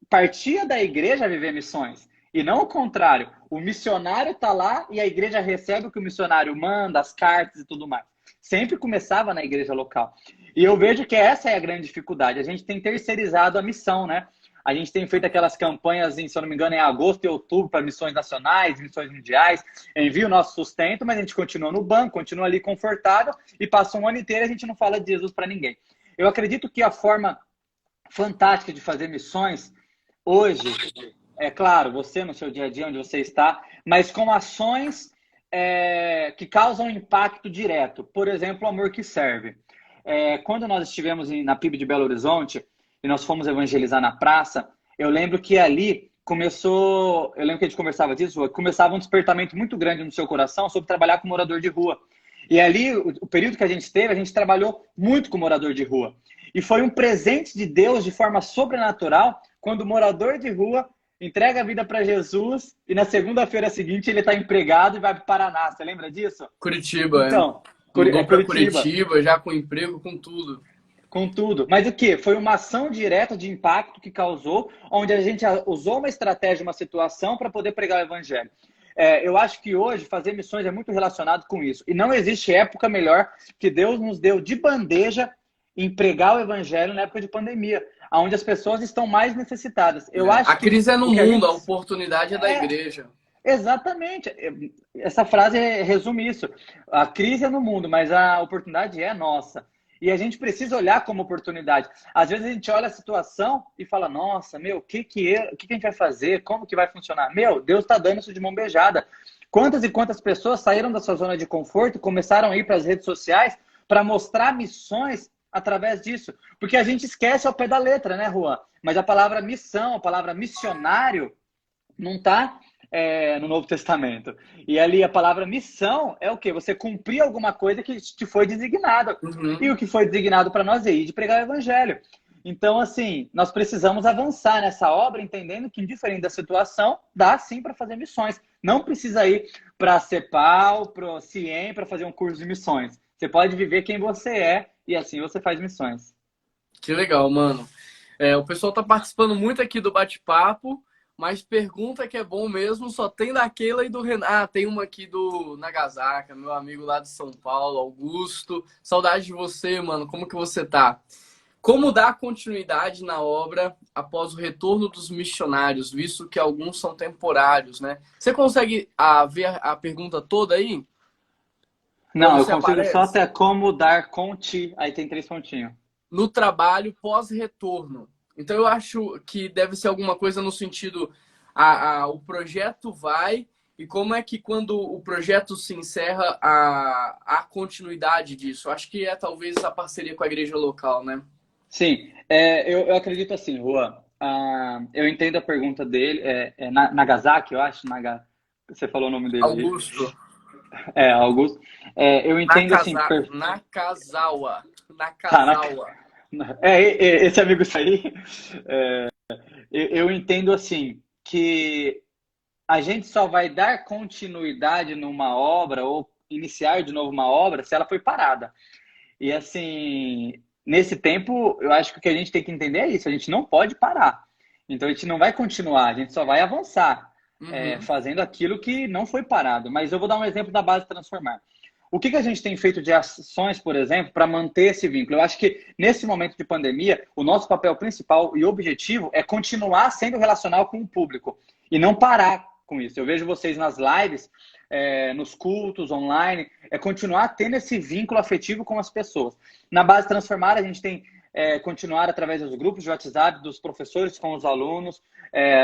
partia da igreja a viver missões. E não o contrário. O missionário está lá e a igreja recebe o que o missionário manda, as cartas e tudo mais. Sempre começava na igreja local. E eu vejo que essa é a grande dificuldade. A gente tem terceirizado a missão, né? A gente tem feito aquelas campanhas, se eu não me engano, em agosto e outubro para missões nacionais, missões mundiais. Envia o nosso sustento, mas a gente continua no banco, continua ali confortável e passa um ano inteiro e a gente não fala de Jesus para ninguém. Eu acredito que a forma fantástica de fazer missões hoje, é claro, você no seu dia a dia, onde você está, mas com ações que causam impacto direto. Por exemplo, o Amor que Serve. Quando nós estivemos na PIB de Belo Horizonte e nós fomos evangelizar na praça, eu lembro que ali começou, eu lembro que a gente conversava disso, começava um despertamento muito grande no seu coração sobre trabalhar com morador de rua. E ali, o período que a gente teve, a gente trabalhou muito com morador de rua. E foi um presente de Deus de forma sobrenatural quando o morador de rua entrega a vida para Jesus e na segunda-feira seguinte ele está empregado e vai para o Paraná. Você lembra disso?
Curitiba,
Então,
mudou para
Curitiba,
Curitiba, já com emprego, com tudo.
com tudo. Mas o que? Foi uma ação direta de impacto que causou, onde a gente usou uma estratégia, uma situação para poder pregar o evangelho. Eu acho que hoje fazer missões é muito relacionado com isso. E não existe época melhor que Deus nos deu de bandeja em pregar o evangelho na época de pandemia, onde as pessoas estão mais necessitadas. Eu
A
acho que
crise é no
o que a
mundo,
gente...
a oportunidade é da igreja.
Exatamente. Essa frase resume isso. A crise é no mundo, mas a oportunidade é nossa. E a gente precisa olhar como oportunidade. Às vezes a gente olha a situação e fala, nossa, meu, o que a gente vai fazer? Como que vai funcionar? Meu, Deus está dando isso de mão beijada. Quantas e quantas pessoas saíram da sua zona de conforto, começaram a ir para as redes sociais para mostrar missões através disso? Porque a gente esquece ao pé da letra, né, Juan? Mas a palavra missão, a palavra missionário, não está no Novo Testamento. E ali a palavra missão é o quê? Você cumprir alguma coisa que te foi designado. E
Uhum.
o que foi designado para nós é ir de pregar o evangelho. Então, assim, nós precisamos avançar nessa obra, entendendo que, indiferente da situação, dá sim para fazer missões. Não precisa ir para a CEPAL, para o CIEM, para fazer um curso de missões. Você pode viver quem você é e assim você faz missões.
Que legal, mano. O pessoal tá participando muito aqui do bate-papo, mas pergunta que é bom mesmo, só tem daquela e do Renan. Ah, tem uma aqui do Nagasaka, meu amigo lá de São Paulo, Augusto. Saudade de você, mano. Como que você tá? Como dar continuidade na obra após o retorno dos missionários, visto que alguns são temporários, né? Você consegue ver a pergunta toda aí? Ou
Não,
não
eu
se
consigo só
aparece?
até como dar conti. Aí tem 3 pontinhos.
No trabalho pós-retorno. Então eu acho que deve ser alguma coisa no sentido o projeto vai e como é que quando o projeto se encerra a continuidade disso. Acho que é talvez a parceria com a igreja local, né?
Sim, eu acredito assim, Juan. Eu entendo a pergunta dele. Nagasaki, eu acho. Você falou o nome dele aí.
Augusto,
Augusto. Eu entendo assim.
Nakazawa,
Tá,
Nakazawa.
esse amigo isso aí. Eu entendo assim que a gente só vai dar continuidade numa obra ou iniciar de novo uma obra se ela foi parada. E assim, nesse tempo, eu acho que o que a gente tem que entender é isso: a gente não pode parar. Então a gente não vai continuar, a gente só vai avançar,
Uhum,
fazendo aquilo que não foi parado. Mas eu vou dar um exemplo da base transformar. O que a gente tem feito de ações, por exemplo, para manter esse vínculo? Eu acho que nesse momento de pandemia, o nosso papel principal e objetivo é continuar sendo relacional com o público e não parar com isso. Eu vejo vocês nas lives, nos cultos online, continuar tendo esse vínculo afetivo com as pessoas. Na base transformar, a gente tem continuar através dos grupos de WhatsApp, dos professores com os alunos,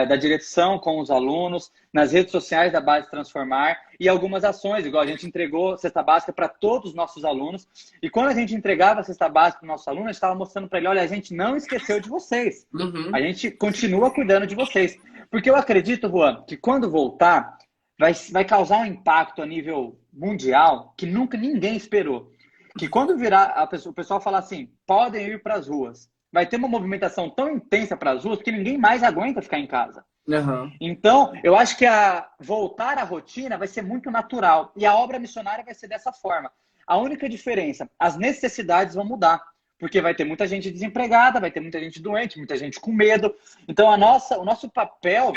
da direção com os alunos, nas redes sociais da base transformar e algumas ações, igual a gente entregou cesta básica para todos os nossos alunos. E quando a gente entregava a cesta básica para o nosso aluno, a gente estava mostrando para ele: olha, a gente não esqueceu de vocês. A
uhum.
gente continua cuidando de vocês. Porque eu acredito, Juan, que quando voltar, vai causar um impacto a nível mundial que nunca ninguém esperou. Que quando virar, o pessoal falar assim: podem ir para as ruas, vai ter uma movimentação tão intensa para as ruas que ninguém mais aguenta ficar em casa.
Aham.
Então, eu acho que voltar à rotina vai ser muito natural. E a obra missionária vai ser dessa forma. A única diferença: as necessidades vão mudar. Porque vai ter muita gente desempregada, vai ter muita gente doente, muita gente com medo. Então, o nosso papel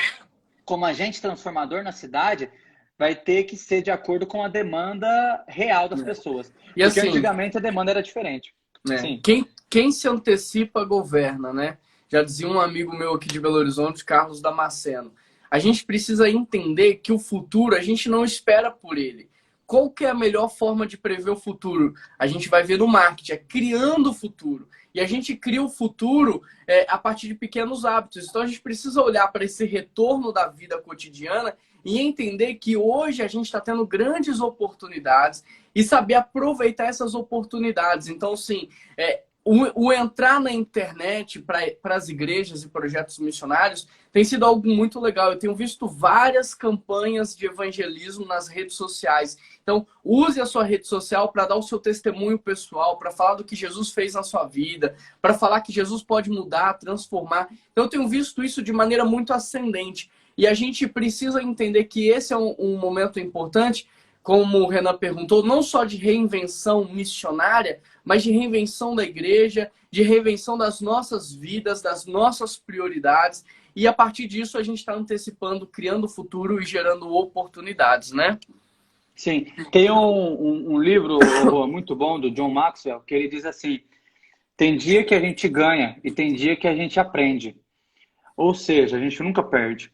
como agente transformador na cidade vai ter que ser de acordo com a demanda real das pessoas.
E
Porque
assim,
antigamente a demanda era diferente.
né?
Sim.
Quem se antecipa governa, né? Já dizia um amigo meu aqui de Belo Horizonte, Carlos Damasceno. A gente precisa entender que o futuro a gente não espera por ele. Qual que é a melhor forma de prever o futuro? A gente vai ver no marketing, é criando o futuro. E a gente cria o futuro a partir de pequenos hábitos. Então a gente precisa olhar para esse retorno da vida cotidiana e entender que hoje a gente está tendo grandes oportunidades e saber aproveitar essas oportunidades. Então, sim, o entrar na internet para as igrejas e projetos missionários tem sido algo muito legal. Eu tenho visto várias campanhas de evangelismo nas redes sociais. Então, use a sua rede social para dar o seu testemunho pessoal, para falar do que Jesus fez na sua vida, para falar que Jesus pode mudar, transformar. Então, eu tenho visto isso de maneira muito ascendente. E a gente precisa entender que esse é um momento importante, como o Renan perguntou, não só de reinvenção missionária, mas de reinvenção da igreja, de reinvenção das nossas vidas, das nossas prioridades. E a partir disso a gente está antecipando, criando o futuro e gerando oportunidades, né?
Sim. Tem um livro muito bom do John Maxwell que ele diz assim: tem dia que a gente ganha e tem dia que a gente aprende. Ou seja, a gente nunca perde.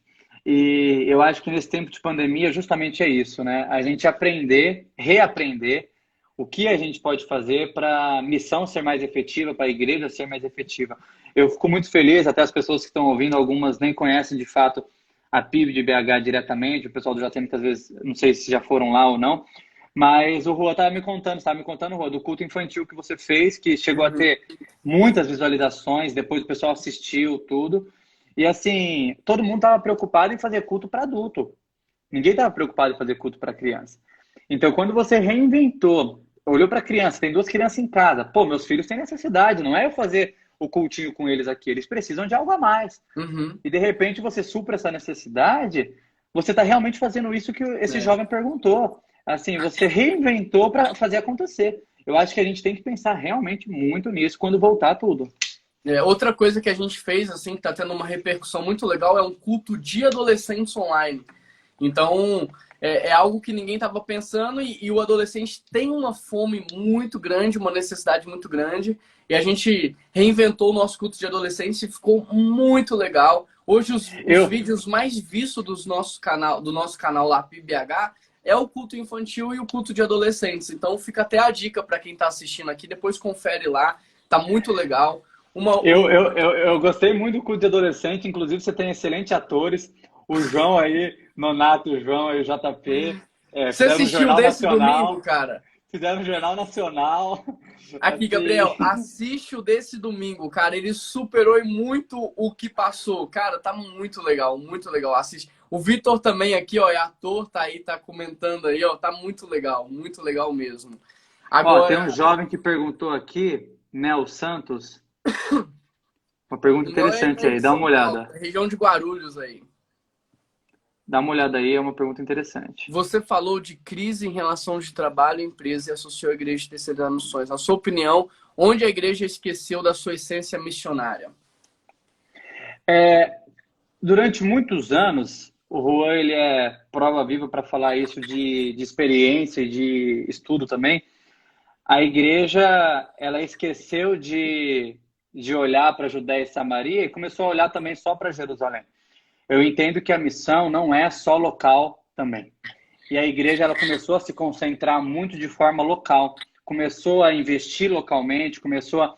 E eu acho que nesse tempo de pandemia justamente é isso, né? A gente aprender, reaprender o que a gente pode fazer para a missão ser mais efetiva, para a igreja ser mais efetiva. Eu fico muito feliz, até as pessoas que estão ouvindo, algumas nem conhecem de fato a PIB de BH diretamente, o pessoal do JT muitas vezes, não sei se já foram lá ou não, mas o Rua estava me contando, Rua, do culto infantil que você fez, que chegou a
Uhum.
ter muitas visualizações, depois o pessoal assistiu tudo. E assim, todo mundo estava preocupado em fazer culto para adulto. Ninguém estava preocupado em fazer culto para criança. Então, quando você reinventou, olhou para a criança, tem duas crianças em casa, pô, meus filhos têm necessidade, não é eu fazer o cultinho com eles aqui, eles precisam de algo a mais.
Uhum.
E de repente você supra essa necessidade, você está realmente fazendo isso que esse
É.
jovem perguntou. Assim, você reinventou para fazer acontecer. Eu acho que a gente tem que pensar realmente muito nisso quando voltar tudo.
Outra coisa que a gente fez, assim, que está tendo uma repercussão muito legal, é um culto de adolescentes online. Então, é algo que ninguém estava pensando e o adolescente tem uma fome muito grande, uma necessidade muito grande. E a gente reinventou o nosso culto de adolescentes e ficou muito legal. Hoje, os
Eu,
vídeos mais vistos do nosso canal lá, PBH, é o culto infantil e o culto de adolescentes. Então, fica até a dica para quem está assistindo aqui. Depois confere lá, tá muito legal.
eu gostei muito do culto de adolescente, inclusive você tem excelentes atores. O João aí, Nonato, o João e o JP,
Você assistiu desse domingo, cara?
Fizeram um jornal nacional.
Aqui,
Assim,
Gabriel, assiste o desse domingo, cara. Ele superou muito o que passou. Cara, tá muito legal, muito legal. Assiste. O Vitor também aqui, ó, é ator, tá aí, tá comentando aí, ó. Tá muito legal mesmo.
ó, tem um
Agora,
jovem que perguntou aqui, Nel Santos, uma pergunta
o Neo
interessante
é
aí,
de
dá uma
São Paulo,
olhada.
região de Guarulhos aí.
Dá uma olhada aí, é uma pergunta interessante.
Você falou de crise em relação de trabalho e empresa e associou a igreja terceira missões. Na sua opinião, onde a igreja esqueceu da sua essência missionária?
Durante muitos anos, o Juan ele é prova viva para falar isso de experiência e de estudo também. A igreja ela esqueceu de olhar para a Judéia e Samaria e começou a olhar também só para Jerusalém. Eu entendo que a missão não é só local também. E a igreja ela começou a se concentrar muito de forma local, começou a investir localmente, começou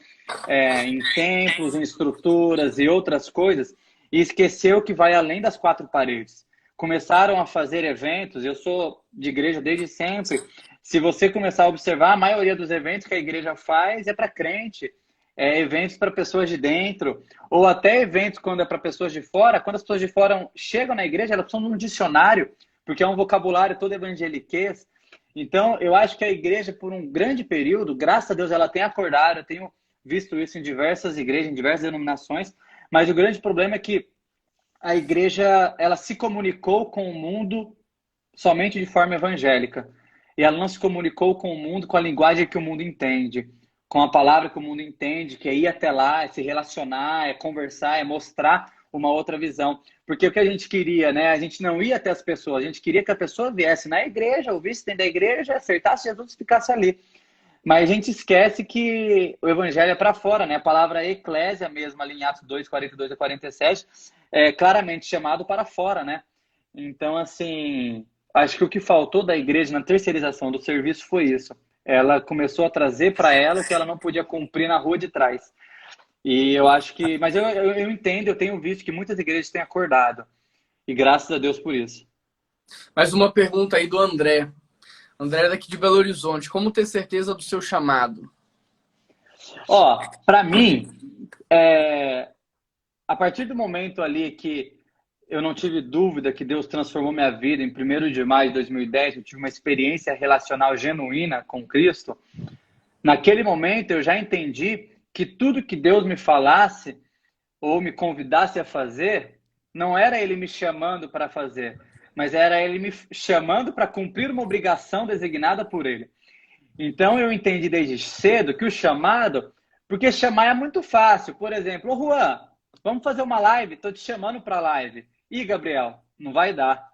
em templos, em estruturas e outras coisas, e esqueceu que vai além das quatro paredes. Começaram a fazer eventos, eu sou de igreja desde sempre. Se você começar a observar, a maioria dos eventos que a igreja faz é para crente, eventos para pessoas de dentro, ou até eventos quando é para pessoas de fora. Quando as pessoas de fora chegam na igreja, elas precisam de um dicionário, porque é um vocabulário todo evangeliquez. Então, eu acho que a igreja, por um grande período, graças a Deus, ela tem acordado. Eu tenho visto isso em diversas igrejas, em diversas denominações, mas o grande problema é que a igreja ela se comunicou com o mundo somente de forma evangélica. E ela não se comunicou com o mundo com a linguagem que o mundo entende, com a palavra que o mundo entende, que é ir até lá, é se relacionar, é conversar, é mostrar uma outra visão. Porque o que a gente queria, né? A gente não ia até as pessoas, a gente queria que a pessoa viesse na igreja, ouvisse dentro da igreja, acertasse Jesus e ficasse ali. Mas a gente esquece que o evangelho é para fora, né? A palavra eclésia mesmo, ali em Atos 2, 42 a 47, é claramente chamado para fora, né? Então, assim, acho que o que faltou da igreja na terceirização do serviço foi isso. Ela começou a trazer para ela o que ela não podia cumprir na rua de trás. E eu acho que... Mas eu entendo, eu tenho visto que muitas igrejas têm acordado. E graças a Deus por isso.
Mais uma pergunta aí do André. André é daqui de Belo Horizonte. Como ter certeza do seu chamado?
Ó, para mim, a partir do momento ali que eu não tive dúvida que Deus transformou minha vida em 1º de maio de 2010, eu tive uma experiência relacional genuína com Cristo. Naquele momento eu já entendi que tudo que Deus me falasse ou me convidasse a fazer, não era Ele me chamando para fazer, mas era Ele me chamando para cumprir uma obrigação designada por Ele. Então eu entendi desde cedo que o chamado, porque chamar é muito fácil. Por exemplo, ô Juan, vamos fazer uma live, estou te chamando para a live. Ih, Gabriel, não vai dar.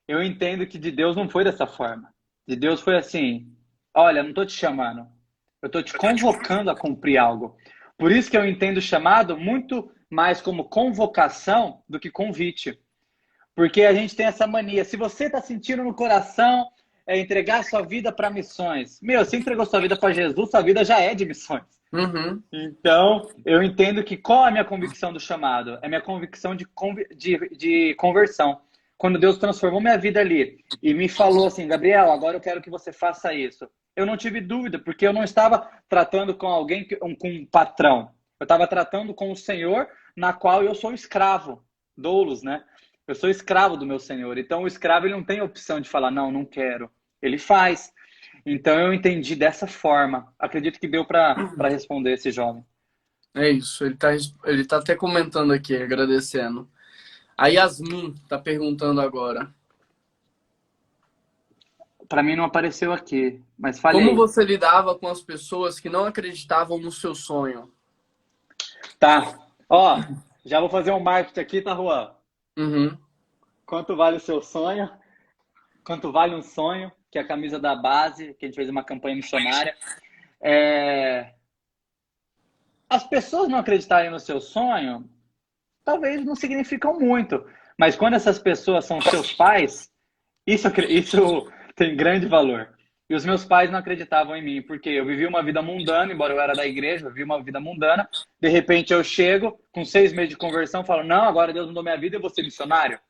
Eu entendo que de Deus não foi dessa forma. De Deus foi assim, olha, não estou te chamando, eu estou te convocando a cumprir algo. Por isso que eu entendo o chamado muito mais como convocação do que convite. Porque a gente tem essa mania. Se você está sentindo no coração entregar sua vida para missões. Meu, se entregou sua vida para Jesus, sua vida já é de missões.
Uhum.
Então, eu entendo que qual é a minha convicção do chamado? É minha convicção de conversão. Quando Deus transformou minha vida ali e me falou assim, Gabriel, agora eu quero que você faça isso. Eu não tive dúvida, porque eu não estava tratando com alguém, com um patrão. Eu estava tratando com o Senhor, na qual eu sou escravo, doulos, né? Eu sou escravo do meu Senhor. Então, o escravo ele não tem opção de falar, não, não quero. Ele faz. Então eu entendi dessa forma. Acredito que deu para responder esse jovem.
É isso, ele tá até comentando aqui, agradecendo. A Yasmin tá perguntando agora.
Para mim não apareceu aqui, mas
Como
falei.
você lidava com as pessoas que não acreditavam no seu sonho?
Tá. Ó, já vou fazer um marketing aqui, tá, Juan?
Uhum,
Quanto vale o seu sonho? Quanto vale um sonho? Que é a camisa da base, que a gente fez uma campanha missionária. É... As pessoas não acreditarem no seu sonho, talvez não significam muito. Mas quando essas pessoas são seus pais, isso tem grande valor. E os meus pais não acreditavam em mim, porque eu vivia uma vida mundana, embora eu era da igreja, eu vivia uma vida mundana. De repente eu chego, com 6 meses de conversão, falo, não, agora Deus mudou minha vida, eu vou ser missionário.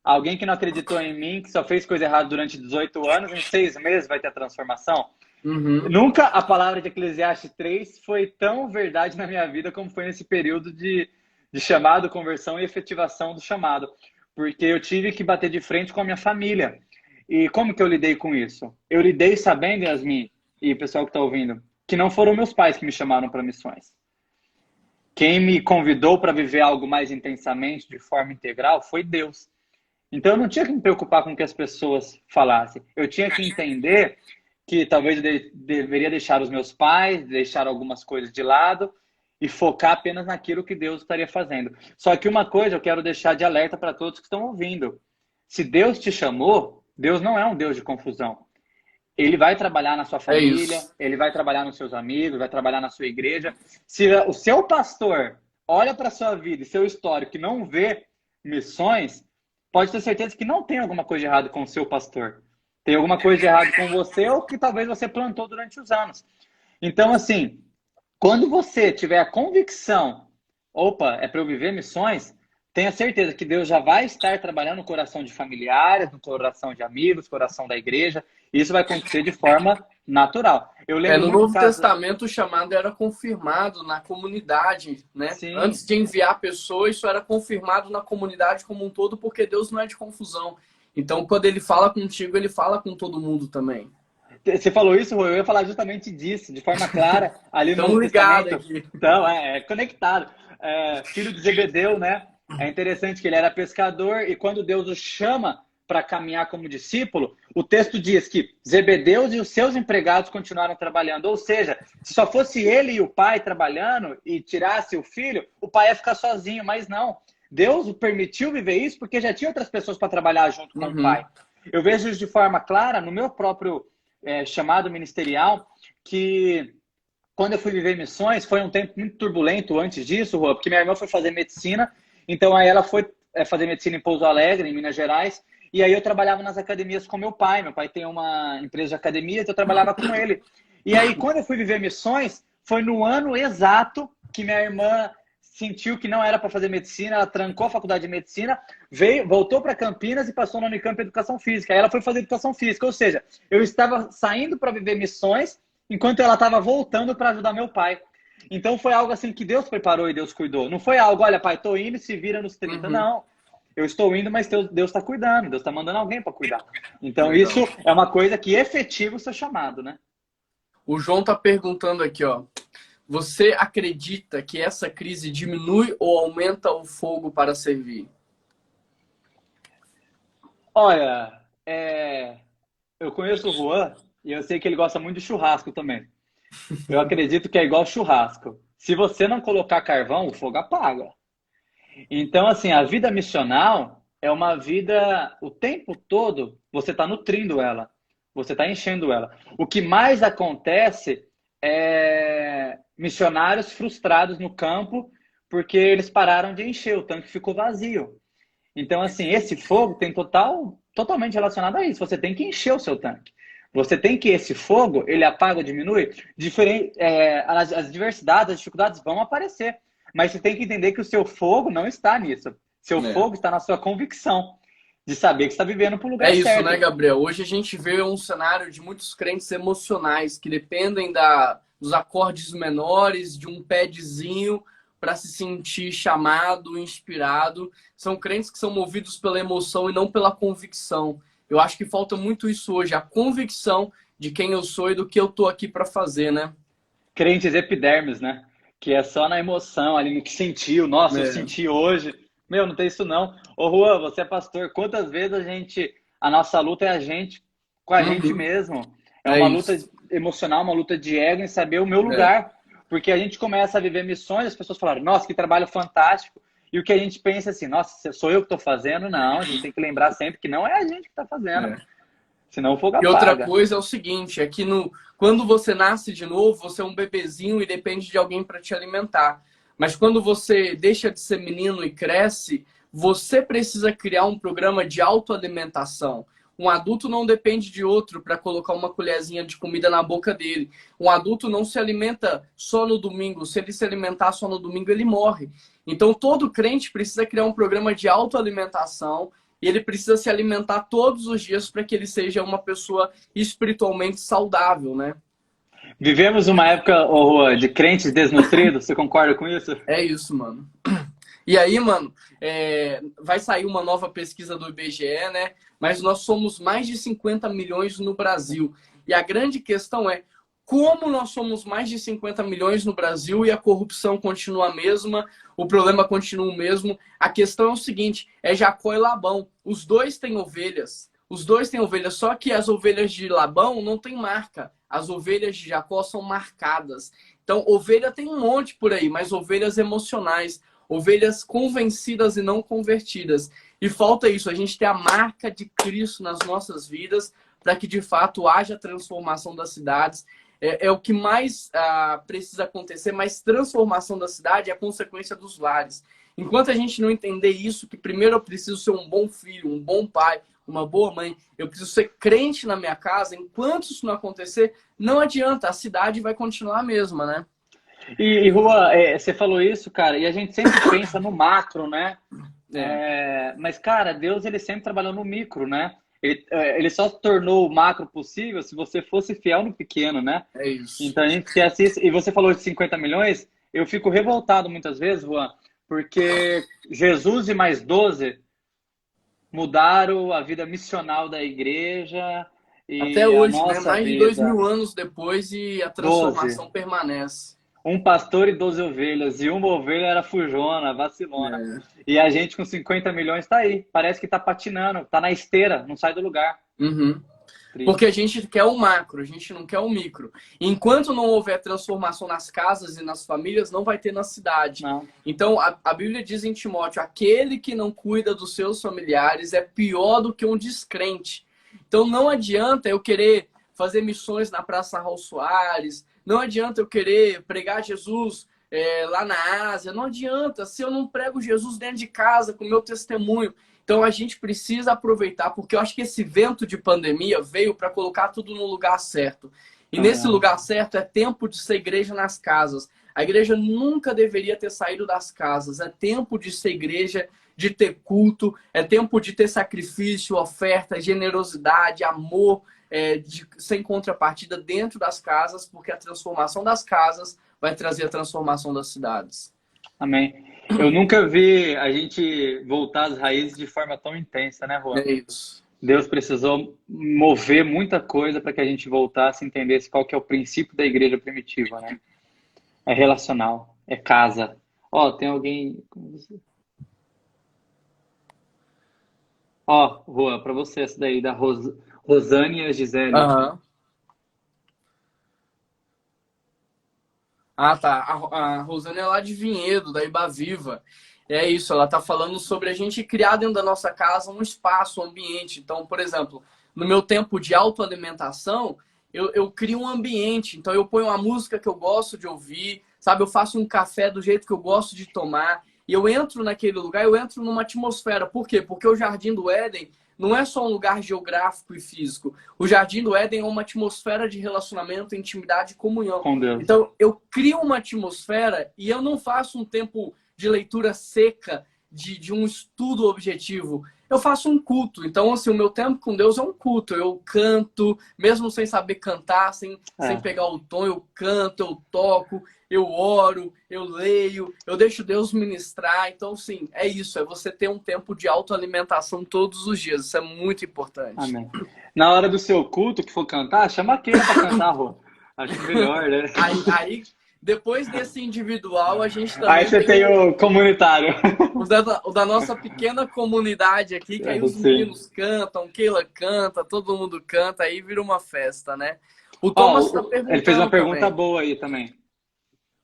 Alguém que não acreditou em mim, que só fez coisa errada durante 18 anos, em 6 meses vai ter a transformação.
uhum.
Nunca a palavra de Eclesiastes 3 foi tão verdade na minha vida como foi nesse período de chamado, conversão e efetivação do chamado. Porque eu tive que bater de frente com a minha família. E como que eu lidei com isso? Eu lidei sabendo, Yasmin, e o pessoal que está ouvindo, que não foram meus pais que me chamaram para missões. Quem me convidou para viver algo mais intensamente, de forma integral, foi Deus. Então eu não tinha que me preocupar com o que as pessoas falassem. Eu tinha que entender que talvez eu deveria deixar os meus pais, deixar algumas coisas de lado e focar apenas naquilo que Deus estaria fazendo. Só que uma coisa eu quero deixar de alerta para todos que estão ouvindo. Se Deus te chamou, Deus não é um Deus de confusão. Ele vai trabalhar na sua
É
família,
isso.
ele vai trabalhar nos seus amigos, vai trabalhar na sua igreja. Se o seu pastor olha para a sua vida e seu histórico e não vê missões, pode ter certeza que não tem alguma coisa de errado com o seu pastor. Tem alguma coisa de errado com você ou que talvez você plantou durante os anos. Então, assim, quando você tiver a convicção, opa, é para eu viver missões, tenha certeza que Deus já vai estar trabalhando no coração de familiares, no coração de amigos, no coração da igreja. E isso vai acontecer de forma natural. Eu lembro
No
muito
Novo
caso.
Testamento o chamado era confirmado na comunidade, né?
Sim.
Antes de enviar a pessoa, isso era confirmado na comunidade como um todo, porque Deus não é de confusão. Então, quando ele fala contigo, ele fala com todo mundo também.
Você falou isso, eu ia falar justamente disso, de forma clara, ali no Novo
Estamos ligados
Testamento.
aqui.
Então, é conectado. Filho de Zebedeu, né? É interessante que ele era pescador e quando Deus o chama para caminhar como discípulo, o texto diz que Zebedeu e os seus empregados continuaram trabalhando. Ou seja, se só fosse ele e o pai trabalhando e tirasse o filho, o pai ia ficar sozinho, mas não. Deus o permitiu viver isso porque já tinha outras pessoas para trabalhar junto com o
Uhum.
pai. Eu vejo isso de forma clara no meu próprio chamado ministerial, que quando eu fui viver missões, foi um tempo muito turbulento antes disso, Rua, porque minha irmã foi fazer medicina, então aí ela foi fazer medicina em Pouso Alegre, em Minas Gerais, e aí eu trabalhava nas academias com meu pai tem uma empresa de academia, então eu trabalhava com ele. E aí, quando eu fui viver missões, foi no ano exato que minha irmã sentiu que não era para fazer medicina, ela trancou a faculdade de medicina, veio, voltou para Campinas e passou na Unicamp Educação Física. Aí ela foi fazer Educação Física, ou seja, eu estava saindo para viver missões, enquanto ela estava voltando para ajudar meu pai. Então foi algo assim que Deus preparou e Deus cuidou. Não foi algo, olha pai, tô indo e se vira nos 30.
Uhum.
Não. Eu estou indo, mas Deus está cuidando, Deus está mandando alguém para cuidar. Então
Legal.
isso é uma coisa que efetiva o seu chamado, né?
O João tá perguntando aqui, ó. Você acredita que essa crise diminui ou aumenta o fogo para servir?
Olha, eu conheço o Juan e eu sei que ele gosta muito de churrasco também. Eu acredito que é igual churrasco. Se você não colocar carvão, o fogo apaga. Então, assim, a vida missional é uma vida, o tempo todo, você está nutrindo ela, você está enchendo ela. O que mais acontece é missionários frustrados no campo porque eles pararam de encher, o tanque ficou vazio. Então, assim, esse fogo tem totalmente relacionado a isso. Você tem que encher o seu tanque. Você tem que esse fogo, ele apaga ou diminui, diferente, as diversidades, as dificuldades vão aparecer. Mas você tem que entender que o seu fogo não está nisso. Seu
É.
fogo está na sua convicção de saber que está vivendo para o
É
lugar
isso, né,
certo.
Gabriel? Hoje a gente vê um cenário de muitos crentes emocionais que dependem dos acordes menores, de um padzinho para se sentir chamado, inspirado. São crentes que são movidos pela emoção e não pela convicção. Eu acho que falta muito isso hoje, a convicção de quem eu sou e do que eu tô aqui para fazer, né?
Crentes epidermes, né? Que é só na emoção, ali no que sentiu. Nossa, eu
É.
senti hoje. Meu, não tem isso não. Ô, Juan, você é pastor. Quantas vezes a nossa luta é a gente, com a gente
Uhum.
mesmo. É
É
uma luta
isso.
emocional, uma luta de ego em saber o meu
É.
lugar. Porque a gente começa a viver missões, as pessoas falaram, nossa, que trabalho fantástico. E o que a gente pensa assim, nossa, sou eu que estou fazendo? Não, a gente tem que lembrar sempre que não é a gente que está fazendo.
É.
Senão o fogo
E outra
apaga.
coisa é o seguinte, é que quando você nasce de novo, você é um bebezinho e depende de alguém para te alimentar. Mas quando você deixa de ser menino e cresce, você precisa criar um programa de autoalimentação. Um adulto não depende de outro para colocar uma colherzinha de comida na boca dele. Um adulto não se alimenta só no domingo. Se ele se alimentar só no domingo, ele morre. Então, todo crente precisa criar um programa de autoalimentação e ele precisa se alimentar todos os dias para que ele seja uma pessoa espiritualmente saudável, né?
Vivemos uma época, ô, Juan, de crentes desnutridos, você concorda com isso?
É isso, mano. E aí, mano, vai sair uma nova pesquisa do IBGE, né? Mas nós somos mais de 50 milhões no Brasil. E a grande questão é como nós somos mais de 50 milhões no Brasil e a corrupção continua a mesma, o problema continua o mesmo. A questão é o seguinte, é Jacó e Labão. Os dois têm ovelhas. Os dois têm ovelhas, só que as ovelhas de Labão não têm marca. As ovelhas de Jacó são marcadas. Então, ovelha tem um monte por aí, mas ovelhas emocionais. Ovelhas convencidas e não convertidas. E falta isso, a gente ter a marca de Cristo nas nossas vidas para que de fato haja transformação das cidades. É o que mais precisa acontecer, mas transformação da cidade é a consequência dos lares. Enquanto a gente não entender isso, que primeiro eu preciso ser um bom filho, um bom pai, uma boa mãe, eu preciso ser crente na minha casa, enquanto isso não acontecer, não adianta, a cidade vai continuar a mesma, né?
E Juan, você falou isso, cara, e a gente sempre pensa no macro, né?
É,
Mas, cara, Deus ele sempre trabalhou no micro, né? Ele só tornou o macro possível se você fosse fiel no pequeno, né?
é isso.
Então a gente esquece isso. E você falou de 50 milhões, eu fico revoltado muitas vezes, Juan, porque Jesus e mais 12 mudaram a vida missional da igreja
Até
e a
hoje, né?
nossa
Mais de 2000
vida.
anos depois e a
12.
transformação permanece.
Um pastor e 12 ovelhas. E uma ovelha era fujona, vacilona.
É.
E a gente com 50 milhões tá aí. Parece que tá patinando, tá na esteira, não sai do lugar.
Uhum. Porque a
Triste.
gente quer o macro, a gente não quer o micro. Enquanto não houver transformação nas casas e nas famílias, não vai ter na cidade.
Não.
Então, a Bíblia diz em Timóteo, aquele que não cuida dos seus familiares é pior do que um descrente. Então, não adianta eu querer fazer missões na Praça Raul Soares, não adianta eu querer pregar Jesus lá na Ásia, não adianta se eu não prego Jesus dentro de casa com o meu testemunho. Então a gente precisa aproveitar, porque eu acho que esse vento de pandemia veio para colocar tudo no lugar certo. E nesse
Ah,
lugar certo é tempo de ser igreja nas casas. A igreja nunca deveria ter saído das casas. É tempo de ser igreja, de ter culto, é tempo de ter sacrifício, oferta, generosidade, amor, sem contrapartida dentro das casas, porque a transformação das casas vai trazer a transformação das cidades.
amém. Eu nunca vi a gente voltar às raízes de forma tão intensa, né, Juan?
É isso.
Deus precisou mover muita coisa para que a gente voltasse e entendesse qual que é o princípio da igreja primitiva, né? É relacional, é casa. Ó, tem alguém. Ó, Juan, para você essa daí, da Rosane e a Gisele.
Aham. Ah, tá. A Rosana é lá de Vinhedo, da Ibaviva. É isso, ela tá falando sobre a gente criar dentro da nossa casa um espaço, um ambiente. Então, por exemplo, no meu tempo de autoalimentação, eu crio um ambiente. Então, eu ponho uma música que eu gosto de ouvir, sabe? Eu faço um café do jeito que eu gosto de tomar. E eu entro naquele lugar, eu entro numa atmosfera. Por quê? Porque o Jardim do Éden não é só um lugar geográfico e físico. O Jardim do Éden é uma atmosfera de relacionamento, intimidade e comunhão.
Com Deus.
Então, eu crio uma atmosfera e eu não faço um tempo de leitura seca, de um estudo objetivo. Eu faço um culto. Então, assim, o meu tempo com Deus é um culto. Eu canto, mesmo sem saber cantar, sem pegar o tom, eu canto, eu toco, eu oro, eu leio, eu deixo Deus ministrar. Então, sim, é isso. É você ter um tempo de autoalimentação todos os dias. Isso é muito importante.
Amém. Na hora do seu culto, que for cantar, chama aquele para cantar, Rô. Acho melhor, né?
Aí, depois desse individual, a gente também
Aí você tem o comunitário.
o da nossa pequena comunidade aqui, que aí os meninos cantam, Keila canta, todo mundo canta, aí vira uma festa, né? O Thomas está perguntando.
Ele fez uma pergunta
também,
boa aí também.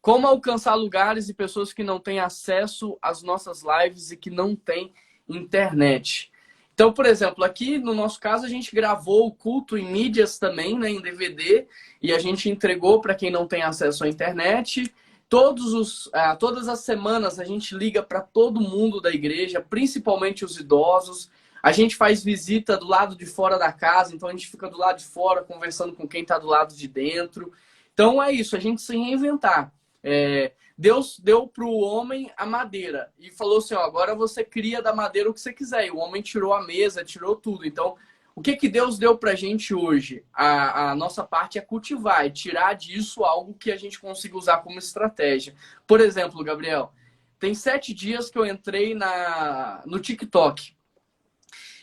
como alcançar lugares e pessoas que não têm acesso às nossas lives e que não têm internet? Então, por exemplo, aqui no nosso caso, a gente gravou o culto em mídias também, né, em DVD, e a gente entregou para quem não tem acesso à internet. Todas as semanas a gente liga para todo mundo da igreja, principalmente os idosos. A gente faz visita do lado de fora da casa, então a gente fica do lado de fora conversando com quem está do lado de dentro. Então é isso, a gente se reinventar. Deus deu para o homem a madeira e falou assim, ó, agora você cria da madeira o que você quiser. E o homem tirou a mesa, tirou tudo. Então, o que Deus deu para a gente hoje? A nossa parte é cultivar e tirar disso algo que a gente consiga usar como estratégia. Por exemplo, Gabriel, tem 7 dias que eu entrei no TikTok.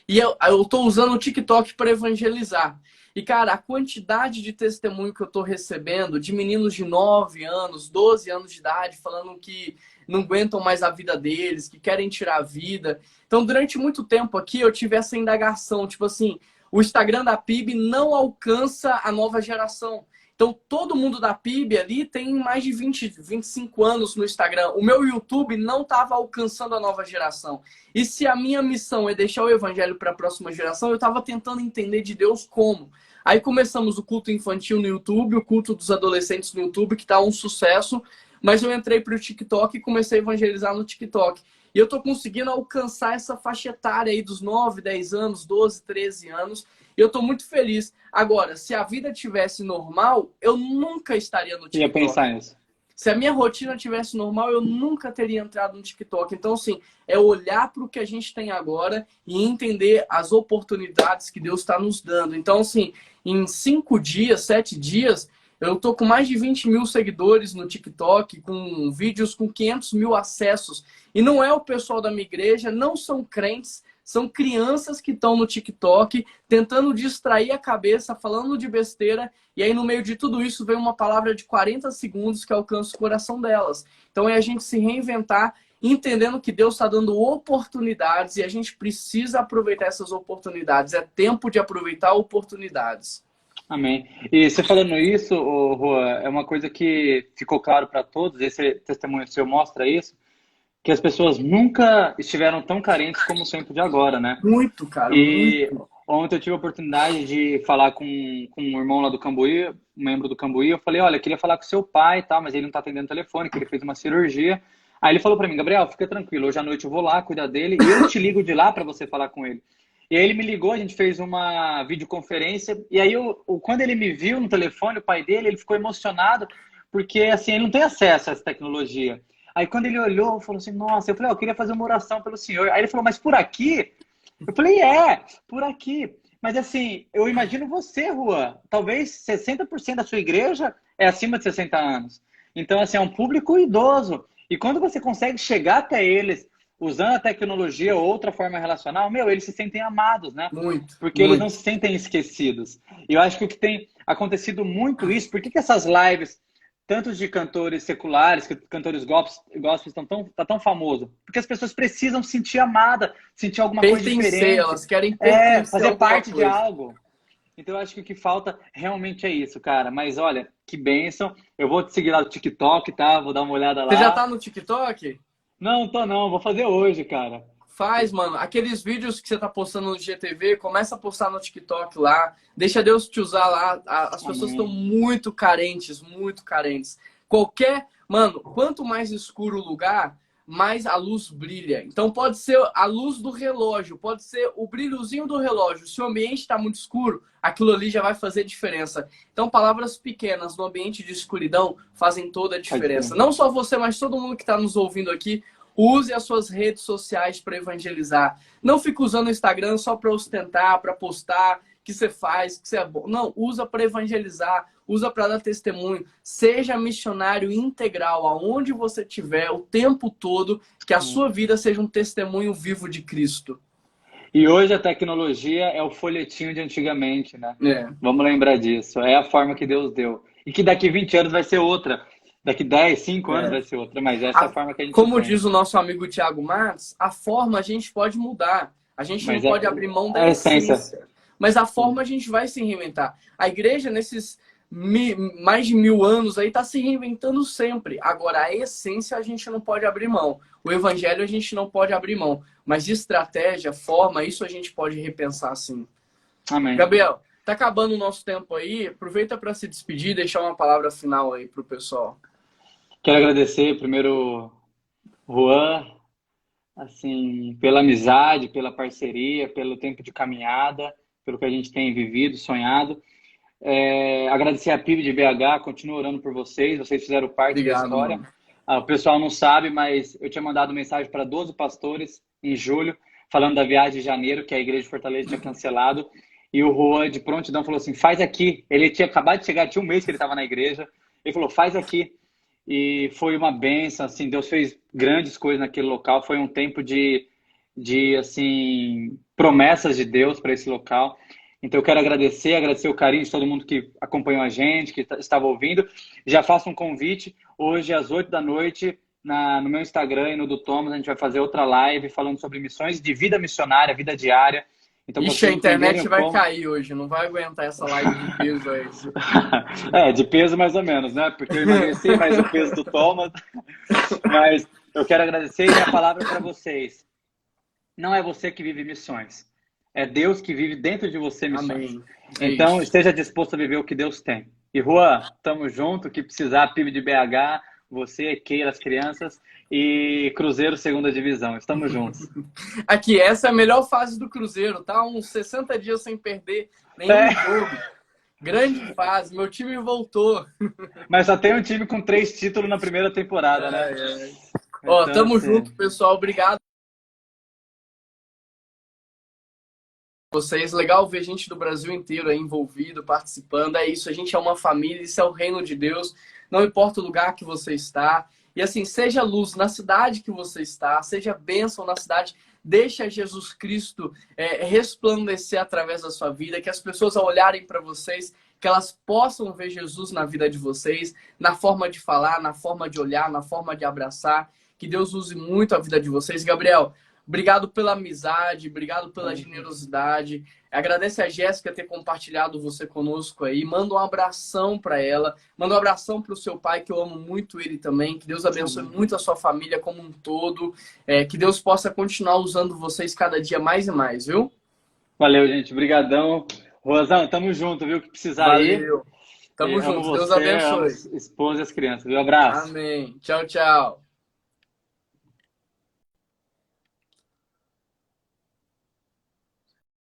E eu estou usando o TikTok para evangelizar. E, cara, a quantidade de testemunho que eu tô recebendo de meninos de 9 anos, 12 anos de idade, falando que não aguentam mais a vida deles, que querem tirar a vida. Então, durante muito tempo aqui, eu tive essa indagação, tipo assim, o Instagram da PIB não alcança a nova geração. Então, todo mundo da PIB ali tem mais de 20, 25 anos no Instagram. O meu YouTube não estava alcançando a nova geração. E se a minha missão é deixar o evangelho para a próxima geração, eu estava tentando entender de Deus como. Aí começamos o culto infantil no YouTube, o culto dos adolescentes no YouTube, que está um sucesso. Mas eu entrei para o TikTok e comecei a evangelizar no TikTok. E eu estou conseguindo alcançar essa faixa etária aí dos 9, 10 anos, 12, 13 anos. E eu estou muito feliz. Agora, se a vida tivesse normal, eu nunca estaria no TikTok.
Ia pensar nisso.
Se a minha rotina tivesse normal, eu nunca teria entrado no TikTok. Então, assim, é olhar para o que a gente tem agora e entender as oportunidades que Deus está nos dando. Então, assim, em 5 dias, 7 dias, eu tô com mais de 20 mil seguidores no TikTok, com vídeos com 500 mil acessos. E não é o pessoal da minha igreja, não são crentes, são crianças que estão no TikTok tentando distrair a cabeça, falando de besteira. E aí, no meio de tudo isso, vem uma palavra de 40 segundos que alcança o coração delas. Então, é a gente se reinventar, entendendo que Deus está dando oportunidades e a gente precisa aproveitar essas oportunidades. É tempo de aproveitar oportunidades.
Amém. E você falando isso, Rua, é uma coisa que ficou claro para todos, esse testemunho seu mostra isso, que as pessoas nunca estiveram tão carentes como o tempo de agora, né?
Muito, cara.
E
muito.
ontem eu tive a oportunidade de falar com um irmão lá do Cambuí, um membro do Cambuí. Eu falei, olha, eu queria falar com seu pai, tá? Mas ele não tá atendendo o telefone, que ele fez uma cirurgia. Aí ele falou para mim, Gabriel, fica tranquilo, hoje à noite eu vou lá cuidar dele e eu te ligo de lá para você falar com ele. E aí ele me ligou, a gente fez uma videoconferência. E aí, quando ele me viu no telefone, o pai dele, ele ficou emocionado, porque assim, ele não tem acesso a essa tecnologia. Aí quando ele olhou, falou assim, nossa, eu falei, eu queria fazer uma oração pelo senhor. Aí ele falou, mas por aqui? Eu falei, por aqui. Mas assim, eu imagino você, Rua, talvez 60% da sua igreja é acima de 60 anos. Então, assim, é um público idoso. E quando você consegue chegar até eles, usando a tecnologia ou outra forma relacional, eles se sentem amados, né?
Muito.
Porque eles não se sentem esquecidos. E eu acho que o que tem acontecido muito isso, por que essas lives, tanto de cantores seculares, cantores gospel, tá tão famoso? Porque as pessoas precisam se sentir amada, sentir alguma coisa diferente.
Elas querem pertencer
fazer parte
coisa.
de algo. Então eu acho que o que falta realmente é isso, cara. Mas olha, que bênção. Eu vou te seguir lá no TikTok, tá? Vou dar uma olhada lá.
Você já tá no TikTok?
Não, tô não. Vou fazer hoje, cara.
Faz, mano. Aqueles vídeos que você tá postando no GTV, começa a postar no TikTok lá. Deixa Deus te usar lá. As pessoas estão muito carentes, muito carentes. Mano, quanto mais escuro o lugar, mais a luz brilha. Então pode ser a luz do relógio, pode ser o brilhozinho do relógio. Se o ambiente está muito escuro, aquilo ali já vai fazer diferença. Então palavras pequenas no ambiente de escuridão fazem toda a diferença. Não só você, mas todo mundo que está nos ouvindo aqui. Use as suas redes sociais para evangelizar. Não fique usando o Instagram só para ostentar, para postar que você faz, que você é bom. Não, usa para evangelizar, usa para dar testemunho. Seja missionário integral, aonde você estiver, o tempo todo, que a sua vida seja um testemunho vivo de Cristo.
E hoje a tecnologia é o folhetinho de antigamente, né?
É.
Vamos lembrar disso. É a forma que Deus deu. E que daqui 20 anos vai ser outra. Daqui 10, 5 anos vai ser outra. Mas essa é a forma que a gente
Como
tem.
diz o nosso amigo Thiago Marques, a forma a gente pode mudar. A gente não pode abrir mão da essência. Mas a forma a gente vai se reinventar. A igreja, nesses mais de 1000 anos aí, está se reinventando sempre. Agora, a essência a gente não pode abrir mão. O evangelho a gente não pode abrir mão. Mas de estratégia, forma, isso a gente pode repensar sim.
Amém.
Gabriel, tá acabando o nosso tempo aí. Aproveita para se despedir e deixar uma palavra final aí pro pessoal.
Quero agradecer primeiro, Juan, assim, pela amizade, pela parceria, pelo tempo de caminhada, pelo que a gente tem vivido, sonhado. Agradecer a PIB de BH, continuo orando por vocês fizeram parte da história. O pessoal não sabe, mas eu tinha mandado mensagem para 12 pastores em julho, falando da viagem de janeiro, que a igreja de Fortaleza tinha cancelado, e o Juan, de prontidão, falou assim, faz aqui. Ele tinha acabado de chegar, tinha um mês que ele estava na igreja, ele falou, faz aqui. E foi uma bênção, assim, Deus fez grandes coisas naquele local, foi um tempo de assim, promessas de Deus para esse local. Então eu quero agradecer o carinho de todo mundo que acompanhou a gente, que estava ouvindo. Já faço um convite, hoje às 8 da noite, no meu Instagram e no do Thomas, a gente vai fazer outra live falando sobre missões de vida missionária, vida diária. Então,
ixi, a internet vai cair hoje, não vai aguentar essa live de peso aí.
De peso mais ou menos, né? Porque eu emagreci mais o peso do Thomas. Mas eu quero agradecer e a palavra para vocês. Não é você que vive missões. É Deus que vive dentro de você missões.
Amém.
Então, esteja disposto a viver o que Deus tem. E, Juan, tamo junto, que precisar, PIB de BH, você, Keira, as crianças, e Cruzeiro, segunda divisão. Estamos juntos.
Aqui, essa é a melhor fase do Cruzeiro, tá? Uns 60 dias sem perder nenhum jogo. Grande fase, meu time voltou.
Mas só tem um time com 3 títulos na primeira temporada, né?
Ó, tamo junto, pessoal. Obrigado. Vocês, legal ver gente do Brasil inteiro aí envolvido, participando. É isso, a gente é uma família, isso é o reino de Deus. Não importa o lugar que você está. E assim, seja luz na cidade que você está, seja bênção na cidade. Deixa Jesus Cristo resplandecer através da sua vida, que as pessoas ao olharem para vocês, que elas possam ver Jesus na vida de vocês, na forma de falar, na forma de olhar, na forma de abraçar. Que Deus use muito a vida de vocês. Gabriel, obrigado pela amizade, obrigado pela generosidade. Agradece a Jéssica ter compartilhado você conosco aí. Manda um abração para ela. Manda um abração para o seu pai, que eu amo muito ele também. Que Deus abençoe muito a sua família como um todo. Que Deus possa continuar usando vocês cada dia mais e mais, viu?
Valeu, gente. Obrigadão. Rosão, tamo junto, viu? Que precisar aí.
Valeu. Tamo junto. Deus abençoe.
Esposa e as crianças. Um abraço.
Amém. Tchau, tchau.